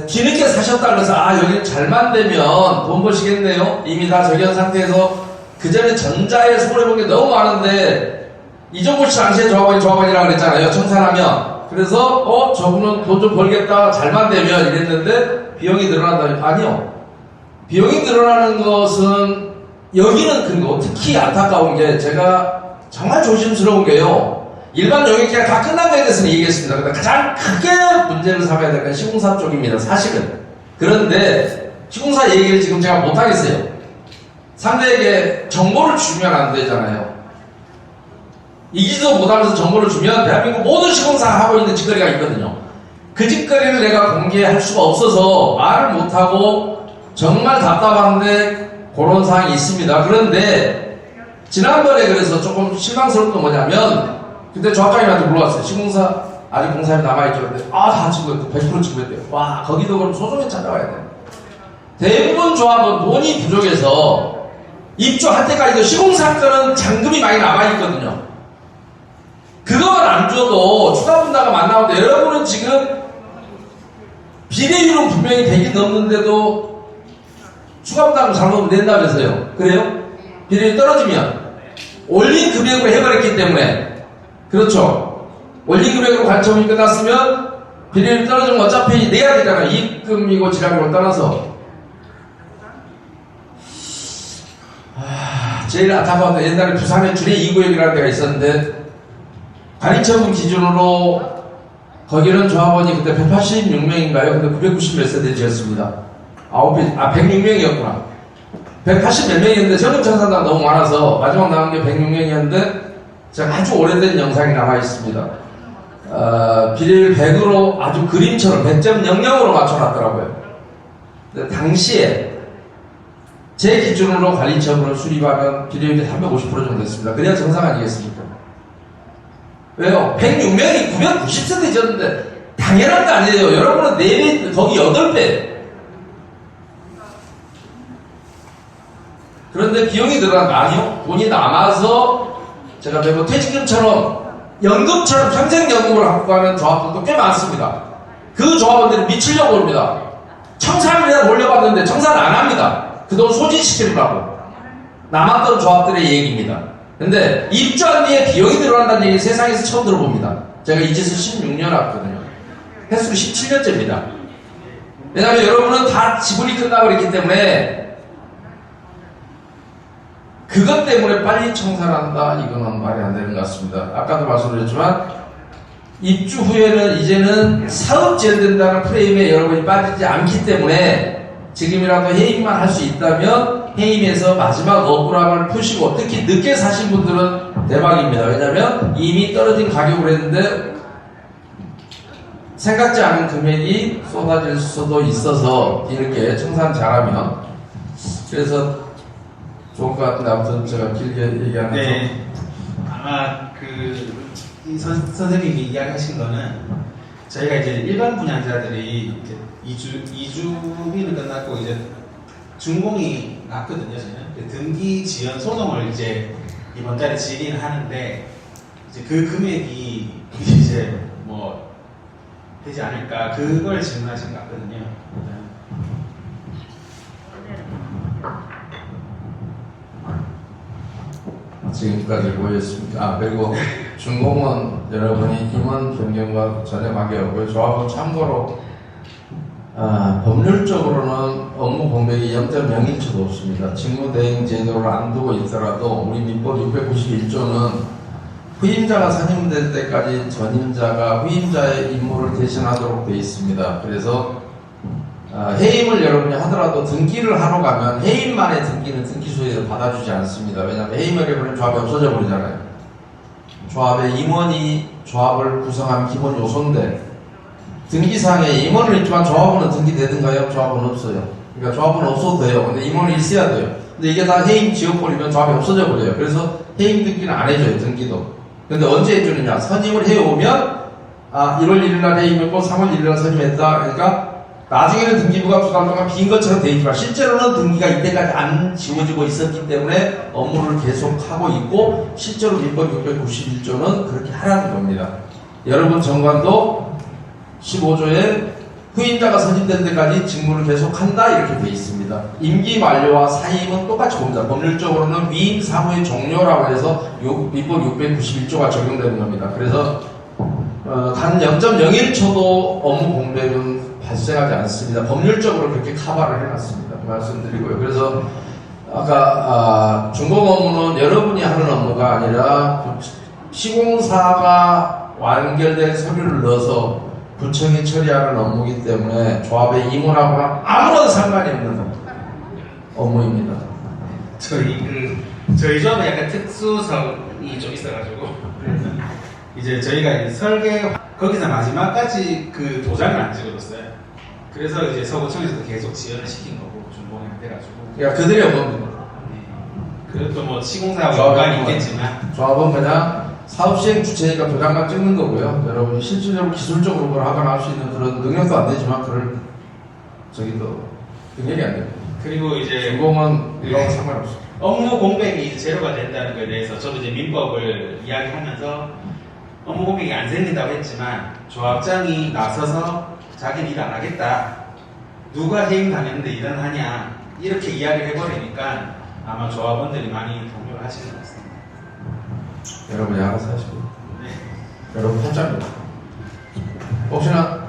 뒤늦게 사셨다 그래서 여기 잘만 되면 돈 버시겠네요. 이미 다 저기한 상태에서 그 전에 전자에 손해본 게 너무 많은데 이종구 씨 당시에 조합원이라고 그랬잖아요. 청산하면. 그래서 저분은 돈 좀 벌겠다 잘만 되면 이랬는데 비용이 늘어난다. 아니요. 비용이 늘어나는 것은 여기는 그리고 특히 안타까운 게 제가 정말 조심스러운 게요. 일반 용역기가 다 끝난 거에 대해서는 얘기했습니다. 그런데 가장 크게 문제를 삼아야 될 건 시공사 쪽입니다. 사실은. 그런데 시공사 얘기를 지금 제가 못하겠어요. 상대에게 정보를 주면 안 되잖아요. 이기지도 못하면서 정보를 주면 대한민국 모든 시공사가 하고 있는 짓거리가 있거든요. 그 짓거리를 내가 공개할 수가 없어서 말을 못하고 정말 답답한데 그런 사항이 있습니다. 그런데 지난번에 그래서 조금 실망스러운 건 뭐냐면 그때 조합장님한테 물어봤어요. 시공사 아직 공사에 남아있죠. 근데 다 지금 100% 지급했대요. 와 거기도 그럼 소송에 찾아와야 돼. 대부분 조합은 돈이 부족해서 입주할 때까지도 시공사 거는 잔금이 많이 남아있거든요. 그거만 안 줘도 추가 분담금 안 나오는데 여러분은 지금 비례율은 분명히 100이 넘는데도 추가 분담금 잘못하면 낸다면서요. 그래요? 비례율이 떨어지면 올린 금액으로 해버렸기 때문에 그렇죠. 올린 금액으로 관청이 끝났으면 비례율이 떨어지면 어차피 내야 되잖아요. 이익금이고 지랄금을 떠나서. 제일 안타까운 건 옛날에 부산에 주례 2구역이라는 데가 있었는데 관리처분 기준으로 거기는 조합원이 그때 186명인가요? 근데 990 몇 세대 지었습니다. 106명이었구나. 180 몇 명이었는데 전업청산당 너무 많아서 마지막 나온 게 106명이었는데 제가 아주 오래된 영상이 남아 있습니다. 비례율 100으로 아주 그림처럼 100.00으로 맞춰놨더라고요. 근데 당시에 제 기준으로 관리처분을 수립하면 비례율이 350% 정도 됐습니다. 그래야 정상 아니겠습니까? 왜요? 106명이 990세대 지었는데 당연한 거 아니에요. 여러분은 4배, 거기 8배. 그런데 비용이 들어간 거 아니요? 돈이 남아서 제가 매번 퇴직금처럼 연금처럼 평생연금을 갖고 가는 조합들도 꽤 많습니다. 그 조합원들이 미치려고 합니다. 청산을 올려봤는데 청산 안 합니다. 그 돈 소진시키려고. 남았던 조합들의 얘기입니다. 근데 입주한 뒤에 비용이 들어간다는 얘기 세상에서 처음 들어봅니다. 제가 이 짓을 16년 했거든요. 횟수로 17년째입니다. 왜냐하면 여러분은 다 지분이 끝나버렸기 때문에 그것 때문에 빨리 청산한다, 이거는 말이 안 되는 것 같습니다. 아까도 말씀드렸지만 입주 후에는 이제는 사업 지연된다는 프레임에 여러분이 빠지지 않기 때문에 지금이라도 해임만 할 수 있다면 해임에서 마지막 억울함을 푸시고, 특히 늦게 사신 분들은 대박입니다. 왜냐하면 이미 떨어진 가격으로 했는데 생각지 않은 금액이 쏟아질 수도 있어서 이렇게 청산 잘하면, 그래서 좋을 것 같은데 아무튼 제가 길게 얘기하는 거. 네. 아마 선생님이 이야기하신 거는 저희가 이제 일반 분양자들이 이제 이주비는 끝났고 이제 준공이 났거든요. 저는 등기 지연 소송을 이제 이번 달에 진행을 하는데 이제 그 금액이 이제 뭐 되지 않을까, 그걸 질문하신 것 같거든요. 지금까지 보였습니다. 그리고 준공은 여러분이 임원 변경과 전혀 관계없고요. 조합은 참고로 법률적으로는 업무 공백이 0.01초도 없습니다. 직무대행 제도를 안 두고 있더라도 우리 민법 691조는 후임자가 선임될 때까지 전임자가 후임자의 임무를 대신하도록 되어 있습니다. 그래서 해임을 여러분이 하더라도 등기를 하러 가면 해임만의 등기는 등기소에서 받아주지 않습니다. 왜냐하면 해임을 해버리면 조합이 없어져 버리잖아요. 조합의 임원이 조합을 구성하는 기본 요소인데 등기상에 임원은 있지만 조합원은 등기되든가요? 조합은 없어요. 그러니까 조합은 없어도 돼요. 근데 임원이 있어야 돼요. 근데 이게 다 해임 지어버리면 조합이 없어져 버려요. 그래서 해임 등기는 안 해줘요. 등기도. 근데 언제 해주느냐? 선임을 해오면 1월 1일 날 해임했고 3월 1일 날 선임했다. 그러니까 나중에는 등기부가 두 달 동안 빈 것처럼 되어 있지만 실제로는 등기가 이때까지 안 지워지고 있었기 때문에 업무를 계속하고 있고, 실제로 민법 691조는 그렇게 하라는 겁니다. 여러분 정관도 15조에 후임자가 선임된 데까지 직무를 계속한다 이렇게 되어 있습니다. 임기 만료와 사임은 똑같이 봅니다. 법률적으로는 위임 사무의 종료라고 해서 민법 691조가 적용되는 겁니다. 그래서 단 0.01초도 업무 공백은 발생하지 않습니다. 법률적으로 그렇게 커버를 해놨습니다. 말씀드리고요. 그래서 아까 준공 업무는 여러분이 하는 업무가 아니라 시공사가 완결된 서류를 넣어서 부청이 처리하는 업무이기 때문에 조합의 임원하고는 아무런 상관이 없는 업무입니다. 저희 조합은 약간 특수성이 좀 있어가지고 이제 저희가 이제 설계 거기서 마지막까지 그 도장을 안 찍어줬어요. 그래서 이제 서구청에서도 계속 지연을 시킨 거고, 준공이 안 돼가지고. 그러니까 그들의 업무입니다. 그것도 뭐 시공사하고 연관이 있겠지만 조합은 그냥 사업 시행 주체니까 도장만 찍는 거고요. 여러분이 실질적으로 기술적으로 뭘 하거나 할 수 있는 그런 능력도 안 되지만 그럴 저기도 능력이 안 됩니다. 그리고 이제 준공은 이런 상관없습니다. 업무 공백이 제로가 된다는 것에 대해서 저도 이제 민법을 이야기하면서 업무 공백이 안 생긴다고 했지만 조합장이 나서서 자기는 일 안 하겠다, 누가 해임 당했는데 일은 하냐, 이렇게 이야기를 해버리니까 아마 조합원들이 많이 동요를 하시는 것 같습니다. 여러분이 알아서 하시고. 네. 여러분 혼자입니다. 혹시나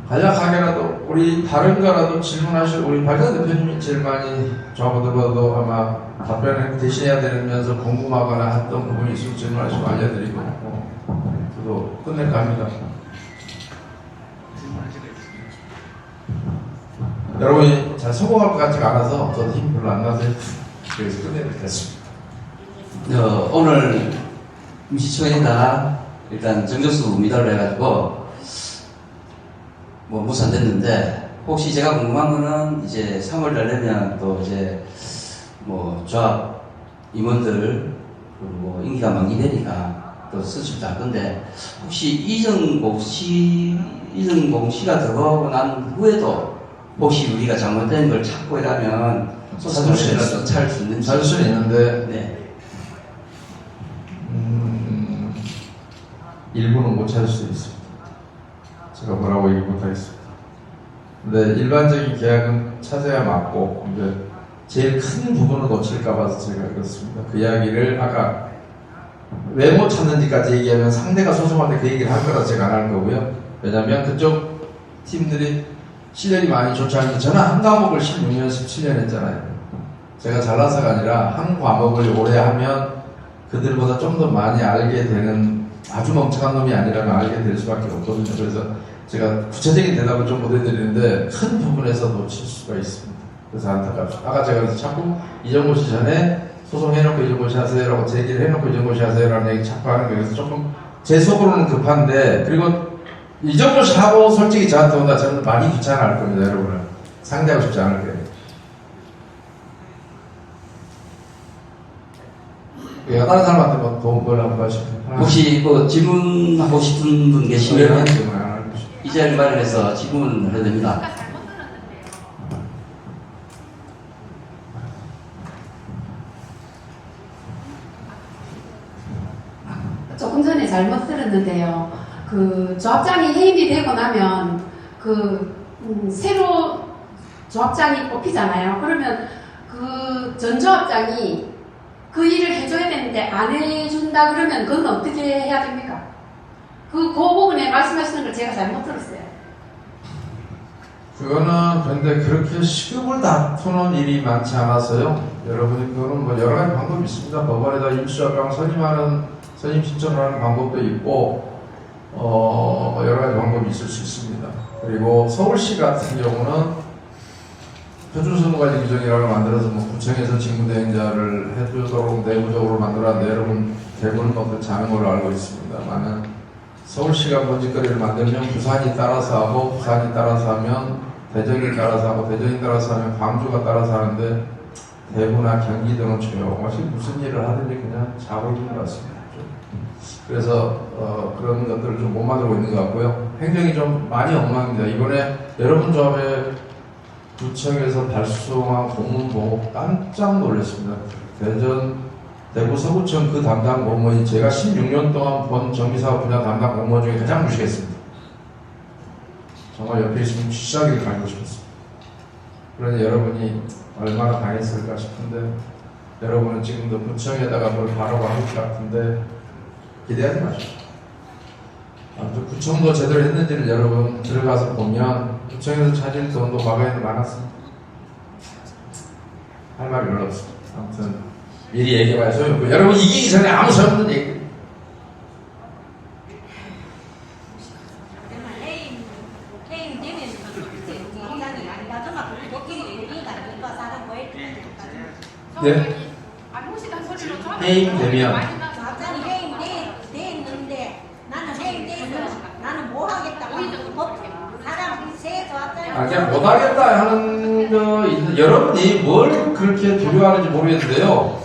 간략하게라도 우리 다른 거라도 질문하실 우리 발전 대표님이 제일 많이 조합원들보다도 아마 답변을 대신해야 되면서 궁금하거나 했던 부분이 있으면 질문하시고 알려드리고 저도 끝낼까 합니다. 여러분이 잘 성공할 것 같지가 않아서 저도 힘 별로 안 나서 그래서 끝내드리겠습니다. 오늘 임시총회가 일단 정적수 미달로 해가지고 뭐 무산됐는데 혹시 제가 궁금한 거는 이제 3월 달 되면 또 이제 뭐 조합 임원들 그리고 임기가 만기되니까 또 선출도 할 건데 혹시 이정복 씨가 들어오고 난 후에도 혹시 우리가 잘못된 걸 찾고 이러면 사전실에서 찾을 수 있는지 찾을 수는 있는데 네. 일부는 못 찾을 수 있습니다. 제가 뭐라고 얘기 못하겠습니다. 근데 일반적인 계약은 찾아야 맞고 이제 제일 큰 부분을 놓칠까 봐서 제가 그렇습니다. 그 이야기를 아까 왜 못 찾는지까지 얘기하면 상대가 소송할 때 그 얘기를 할 거라서 제가 안 할 거고요. 왜냐하면 그쪽 팀들이 실력이 많이 좋지 않은데 저는 한 과목을 16년, 17년 했잖아요. 제가 잘나서가 아니라 한 과목을 오래 하면 그들보다 좀 더 많이 알게 되는 아주 멍청한 놈이 아니라면 알게 될 수밖에 없거든요. 그래서 제가 구체적인 대답을 좀 못 해드리는데 큰 부분에서 놓칠 수가 있습니다. 그래서 안타깝습니다. 아까 제가 그래서 자꾸 이정고 씨 전에 소송해놓고 이정고 씨 하세요라고 제기를 해놓고 이정고 씨 하세요라는 얘기 자꾸 하는 거예요. 그래서 조금 제 속으로는 급한데 그리고 이정도 씨 하고 솔직히 저한테 온다 저는 많이 귀찮아할 겁니다. 여러분은 상대하고 싶지 않을 거예요. 다른 사람한테 뭐 도움 벌라고 하시면 혹시 뭐 질문하고 싶은 분 계시면 정말 이 자리를 마련해서 질문을 해야 됩니다. 아까 잘못 들었는데요. 조금 전에 잘못 들었는데요. 그 조합장이 해임이 되고 나면 새로 조합장이 뽑히잖아요. 그러면 그 전 조합장이 그 일을 해줘야 되는데 안 해준다 그러면 그건 어떻게 해야 됩니까? 그 부분에 말씀하시는 걸 제가 잘못 들었어요. 그거는 근데 그렇게 시급을 다투는 일이 많지 않아서요. 여러분이 그거는 뭐 여러 가지 방법이 있습니다. 법원에다 임시조합장 선임 신청을 하는 방법도 있고 여러 가지 방법이 있을 수 있습니다. 그리고 서울시 같은 경우는 표준선거관리 규정이라고 만들어서 뭐 구청에서 직무대행자를 해주도록 내부적으로 만들었는데 여러분 대부분 그렇지 않은 걸로 알고 있습니다만은 서울시가 뭔짓거리를 만들면 부산이 따라서 하고 부산이 따라서 하면 대전이 따라서 하고 대전이 따라서 하면 광주가 따라서 하는데 대구나 경기도는 조용하시 무슨 일을 하든지 그냥 자고 있는 것 같습니다. 그래서 그런 것들을 좀 못 만들고 있는 것 같고요. 행정이 좀 많이 엉망입니다. 이번에 여러분 조합에 구청에서 발송한 공문 보고 깜짝 놀랐습니다. 대구 서구청 그 담당 공무원이 제가 16년 동안 본 정비사업 분야 담당 공무원 중에 가장 무시했습니다. 정말 옆에 있으면 쥐싸기를 갈고 싶었습니다. 그러니 여러분이 얼마나 당했을까 싶은데 여러분은 지금도 구청에다가 뭘 바라고 할 것 같은데 기대하지 마십시오. 아무튼 구청도 제대로 했는지를 여러분 들어가서 보면 구청에서 찾을 돈도 과거에는 많았습니다. 할 말이 별로 없습니다. 아무튼 미리 얘기해봐야 소용없고 여러분 이기기 전에 아무 소용없는 얘기. 해임 되면 인간이 나중에 복귀를 되니까 이거 사람 뭐 네. 안무시단 소리로 좀 해임 되면. 갑자기 해임 됐는데 나는 해임 돼서 나는 뭐 하겠다고 사람 새 조합장이 그냥 못하겠다 하는 거 있는데 여러분이 뭘 그렇게 두려워하는지 모르겠는데요.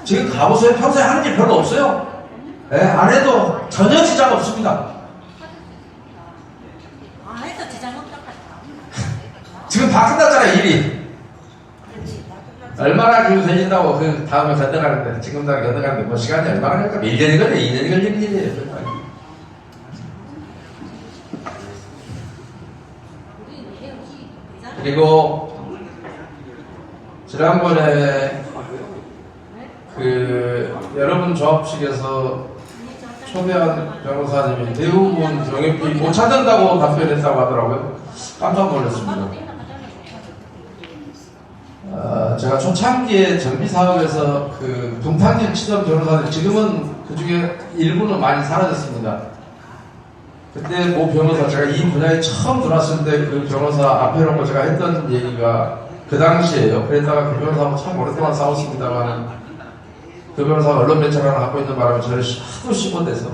지금 가보세요. 평소에 하는 게 별로 없어요. 네, 안 해도 전혀 지장 없습니다. 해서 지장 없다 지금 다 끝났잖아요, 일이. 얼마나 되진다고 그 다음에 견뎌가는데 지금 다 견뎌가는데 뭐 시간이 얼마나 걸릴까? 1년이 걸려, 2년이 걸리는 일이에요. 그리고 지난번에 그 여러분 조합 측에서 초대한 변호사님이 대부분 병역비 못 찾는다고 답변했다고 하더라고요. 깜짝 놀랐습니다. 제가 초창기에 정비사업에서 그 붕탕질 치던 변호사들, 지금은 그 중에 일부는 많이 사라졌습니다. 그때 모 변호사, 제가 이 분야에 처음 들어왔을 때 그 변호사 앞에 놓고 제가 했던 얘기가 그 당시에요. 그랬다가 그 변호사하고 참 오랫동안 싸웠습니다만 그 변호사가 언론 매체를 하나 갖고 있는 바람에 저를 하도 씹어대서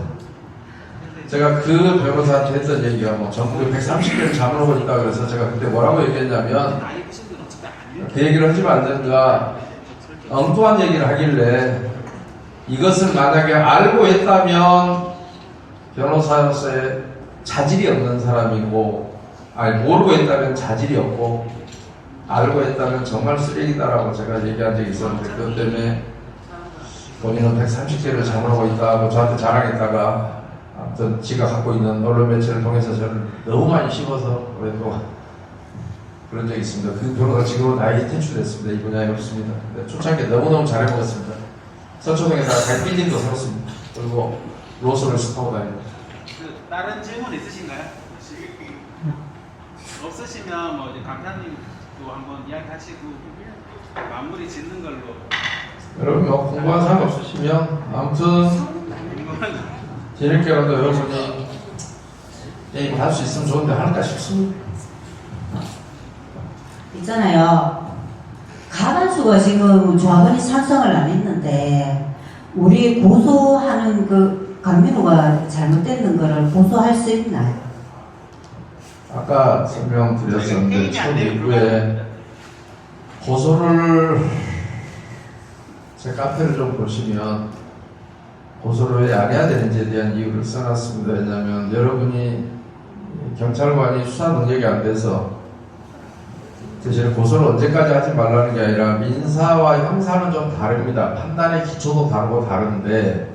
제가 그 변호사한테 했던 얘기가 뭐 전국에 130개를 잠을 오고 있다 그래서 제가 그때 뭐라고 얘기했냐면 그 얘기를 하지 말든가 엉뚱한 얘기를 하길래 이것을 만약에 알고 했다면 변호사로서의 자질이 없는 사람이고, 아니 모르고 했다면 자질이 없고, 알고 했다면 정말 쓰레기다라고 제가 얘기한 적이 있었는데, 그것 때문에 본인은 130개를 잠으로 있다고 저한테 자랑했다가 아무튼 지가 갖고 있는 언론 매체를 통해서 저를 너무 많이 씹어서 오랫동안 그런 적이 있습니다. 그 변호사 지금은 아예 퇴출됐습니다. 이 분야에 없습니다. 초창기에 너무너무 잘해먹었습니다. 서초동에다가 갈비님도 샀습니다. 그리고 로스를 타고 다닙니다. 다른 질문 있으신가요? 없으시면 뭐 이제 강사님도 한번 이야기하시고 마무리 짓는 걸로. 여러분 뭐 공부한 사람 없으시면 아무튼 재밌게라도 여러분이 게임 할 수 있으면 좋은데 할까 싶습니다. 있잖아요. 가반수가 지금 조합원이 찬성을 안 했는데 우리 고소하는 그 강민호가 잘못됐는 거를 고소할 수 있나요? 아까 설명드렸었는데 첫 일부에 고소를 제 카페를 좀 보시면 고소를 왜 안 해야 되는지에 대한 이유를 써놨습니다. 왜냐하면 여러분이 경찰관이 수사 능력이 안 돼서 사실 고소를 언제까지 하지 말라는 게 아니라 민사와 형사는 좀 다릅니다. 판단의 기초도 다르고 다른데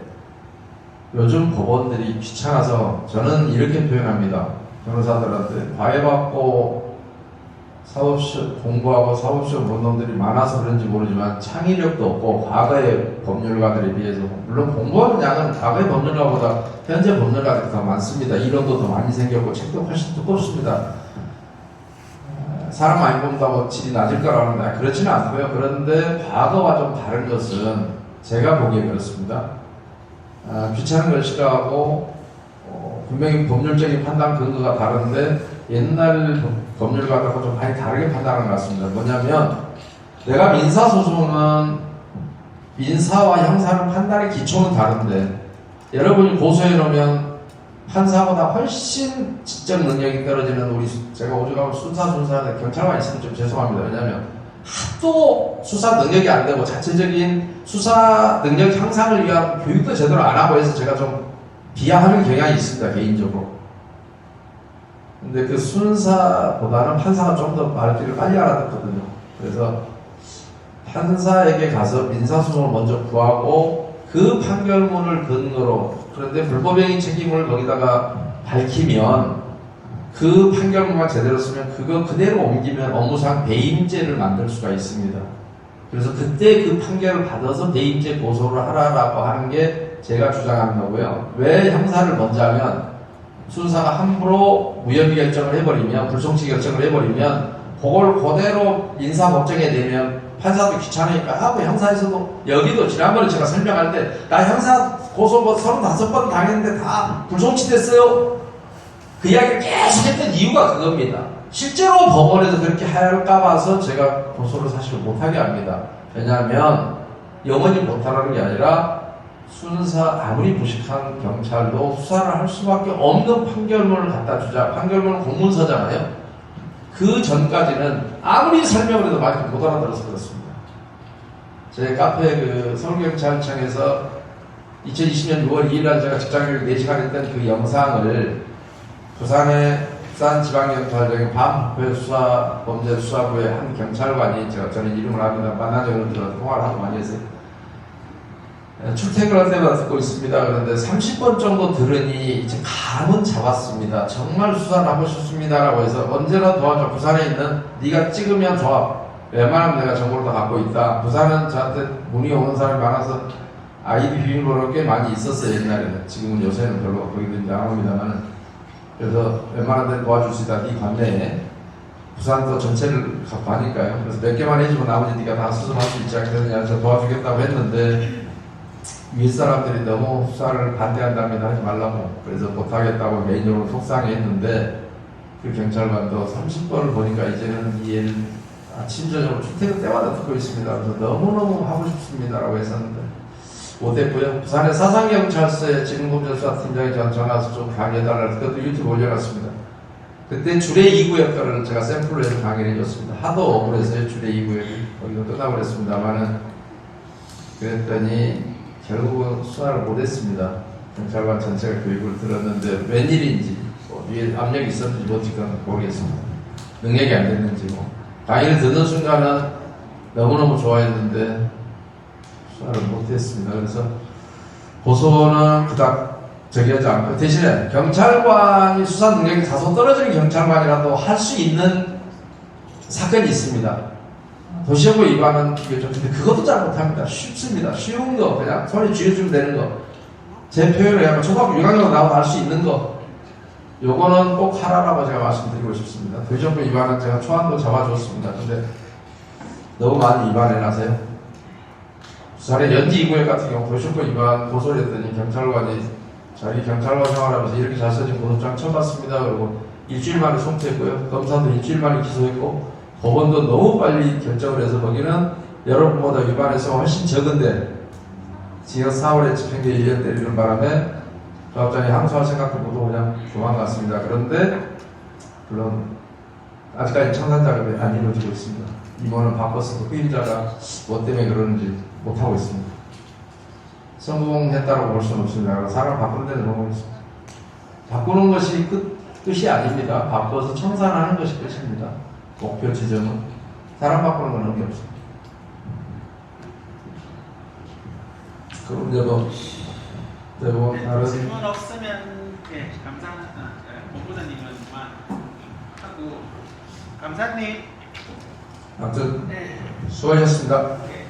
요즘 법원들이 귀찮아서 저는 이렇게 표현합니다. 변호사들한테 과외받고 사법시험 공부하고 사법시험 본 놈들이 많아서 그런지 모르지만 창의력도 없고 과거의 법률가들에 비해서 물론 공부하는 양은 과거의 법률가보다 현재 법률가들이 더 많습니다. 이론도 더 많이 생겼고 책도 훨씬 두껍습니다. 사람 많이 본다고 질이 낮을 거라는 그렇지는 않고요. 그런데 과거와 좀 다른 것은 제가 보기에 그렇습니다. 귀찮은 걸 싫어하고 분명히 법률적인 판단 근거가 다른데 옛날 법률가들하고 좀 많이 다르게 판단하는 것 같습니다. 뭐냐면 내가 민사소송은 민사와 형사는 판단의 기초는 다른데 여러분이 고소해 놓으면 판사보다 훨씬 지적 능력이 떨어지는 우리 제가 오죽하면 순사하는 경찰관 있으면 좀 죄송합니다. 왜냐하면 하도 수사 능력이 안 되고 자체적인 수사 능력 향상을 위한 교육도 제대로 안 하고 해서 제가 좀 비하하는 경향이 있습니다. 개인적으로. 근데 그 순사보다는 판사가 좀 더 말귀를 빨리 알아듣거든요. 그래서 판사에게 가서 민사소송을 먼저 구하고 그 판결문을 근거로 그런데 불법행위 책임을 거기다가 밝히면 그 판결문만 제대로 쓰면 그거 그대로 옮기면 업무상 배임죄를 만들 수가 있습니다. 그래서 그때 그 판결을 받아서 배임죄 고소를 하라라고 하는 게 제가 주장하는 거고요. 왜 형사를 먼저 하면 순사가 함부로 무혐의 결정을 해버리면 불송치 결정을 해버리면 그걸 그대로 민사법정에 내면 판사도 귀찮으니까 하고 형사에서도 여기도 지난번에 제가 설명할 때 나 형사 고소 35번 당했는데 다 불송치 됐어요. 그 이야기를 계속 했던 이유가 그겁니다. 실제로 법원에서 그렇게 할까 봐서 제가 고소를 사실 못하게 합니다. 왜냐하면 영원히 못하라는 게 아니라 순사 아무리 무식한 경찰도 수사를 할 수밖에 없는 판결문을 갖다 주자. 판결문은 공문서잖아요. 그 전까지는 아무리 설명을 해도 많이 못 알아들어서 그렇습니다. 제 카페 그 서울경찰청에서 2020년 6월 2일날 제가 직장교육 4시간 했던 그 영상을 부산의 부산지방경찰청의 범죄수사부의 한 경찰관이 저는 이름을 합니다. 만난 적은 통화를 하도 많이 했어요. 출퇴근할 때마다 듣고 있습니다. 그런데 30번 정도 들으니 이제 감은 잡았습니다. 정말 수사를 하고 싶습니다라고 해서 언제나 도와줘. 부산에 있는 네가 찍으면 좋아. 웬만하면 내가 정보를 다 갖고 있다. 부산은 저한테 문의 오는 사람이 많아서 아이디 비밀번호가 꽤 많이 있었어요, 옛날에는. 지금은 요새는 별로 거기도 이제 안 옵니다만. 그래서 웬만한 데는 도와줄 수 있다. 네 관내에. 부산도 전체를 가니까요. 그래서 몇 개만 해주면 나머지 네가 다 수습할 수 있지 않겠느냐 해서 도와주겠다고 했는데, 윗 사람들이 너무 수사를 반대한답니다. 하지 말라고. 그래서 못하겠다고 개인적으로 속상해했는데, 그 경찰관도 30번을 보니까 이제는 이 일 아침 저녁으로 출퇴근 때마다 듣고 있습니다. 그래서 너무너무 하고 싶습니다라고 했었는데 못했고요. 부산의 사상경찰서에 지능범죄수사팀장이 전화와서 좀 강의해달라고 그것도 유튜브 올려놨습니다. 그때 주례 2구역들을 제가 샘플로 해서 강의를 해줬습니다. 하도 억울해서요. 주례 2구역이 거기서 끝나버렸습니다만은 그랬더니 결국은 수사를 못했습니다. 경찰관 전체가 교육을 들었는데 웬일인지 위에 압력이 있었는지 어찌건 모르겠습니다. 능력이 안 됐는지 강의를 듣는 순간은 너무너무 좋아했는데 수사를 못했습니다. 그래서 고소는 그닥 저기 하지 않고 대신에 경찰관이 수사 능력이 다소 떨어지는 경찰관이라도 할 수 있는 사건이 있습니다. 도시정보 위반은 이게 좀 근데 그것도 잘 못합니다. 쉽습니다. 쉬운 거 그냥 손에 쥐어주면 되는 거. 제 표현을 하면 초등학교 6학년 나와도 할 수 있는 거. 요거는 꼭 하라라고 제가 말씀드리고 싶습니다. 도시정보 위반은 제가 초안도 잡아줬습니다. 근데 너무 많이 위반해놔서요. 부산의 연지 2구역 같은 경우 도시정보 위반 고소를 했더니 경찰관이 자기 경찰관 생활하면서 이렇게 잘 써진 고소장 처음 봤습니다. 그리고 일주일 만에 송치했고요. 검사도 일주일 만에 기소했고 법원도 너무 빨리 결정을 해서 거기는 여러분보다 위반해서 훨씬 적은데 징역 4월에 집행유예 1년 때리는 바람에 조합장이 항소할 생각도 못하고 그냥 도망갔습니다. 그런데 물론 아직까지 청산 작업이 안 이루어지고 있습니다. 이번은 바꿔서 피의자가 뭐 때문에 그러는지 못하고 있습니다. 성공했다고 볼 수는 없습니다. 사람 바꾸는 데는 성공했습니다. 바꾸는 것이 끝이 아닙니다. 바꿔서 청산하는 것이 끝입니다. 목표 지점은 사람 바꾸는 건 의미 없습니다. 그럼 이제 다른 질문 없으면 네, 감사합니다. 본부장님은만 하고 감사님. 아무튼 네. 수고하셨습니다. 네.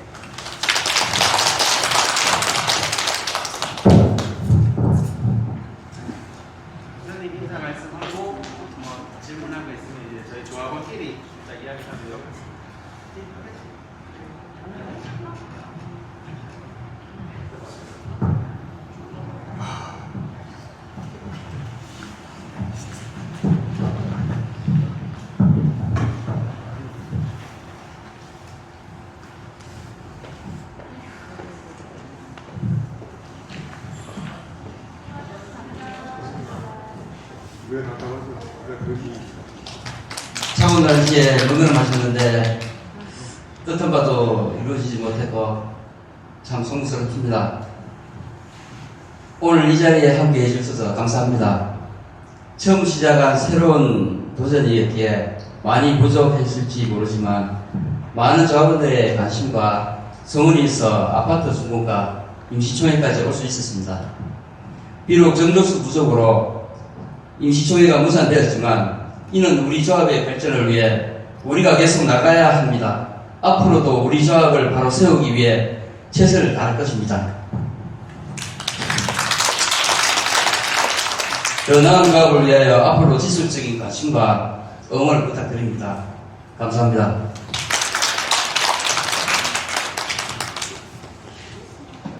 부장님 인사 말씀하고 뭐 질문한 거 있으면 이제 저희 조합원끼리 이야기하고요. 차분단지에 문을 마셨는데 뜻한 바도 이루어지지 못했고 참 송구스럽습니다. 오늘 이 자리에 함께 해주셔서 감사합니다. 처음 시작한 새로운 도전이었기에 많이 부족했을지 모르지만 많은 조합원들의 관심과 성원이 있어 아파트 준공과 임시총회까지 올 수 있었습니다. 비록 정족수 부족으로 임시총회가 무산되었지만 이는 우리 조합의 발전을 위해 우리가 계속 나가야 합니다. 앞으로도 우리 조합을 바로 세우기 위해 최선을 다할 것입니다. 더 나은 조합을 위하여 앞으로 지속적인 관심과 응원을 부탁드립니다. 감사합니다.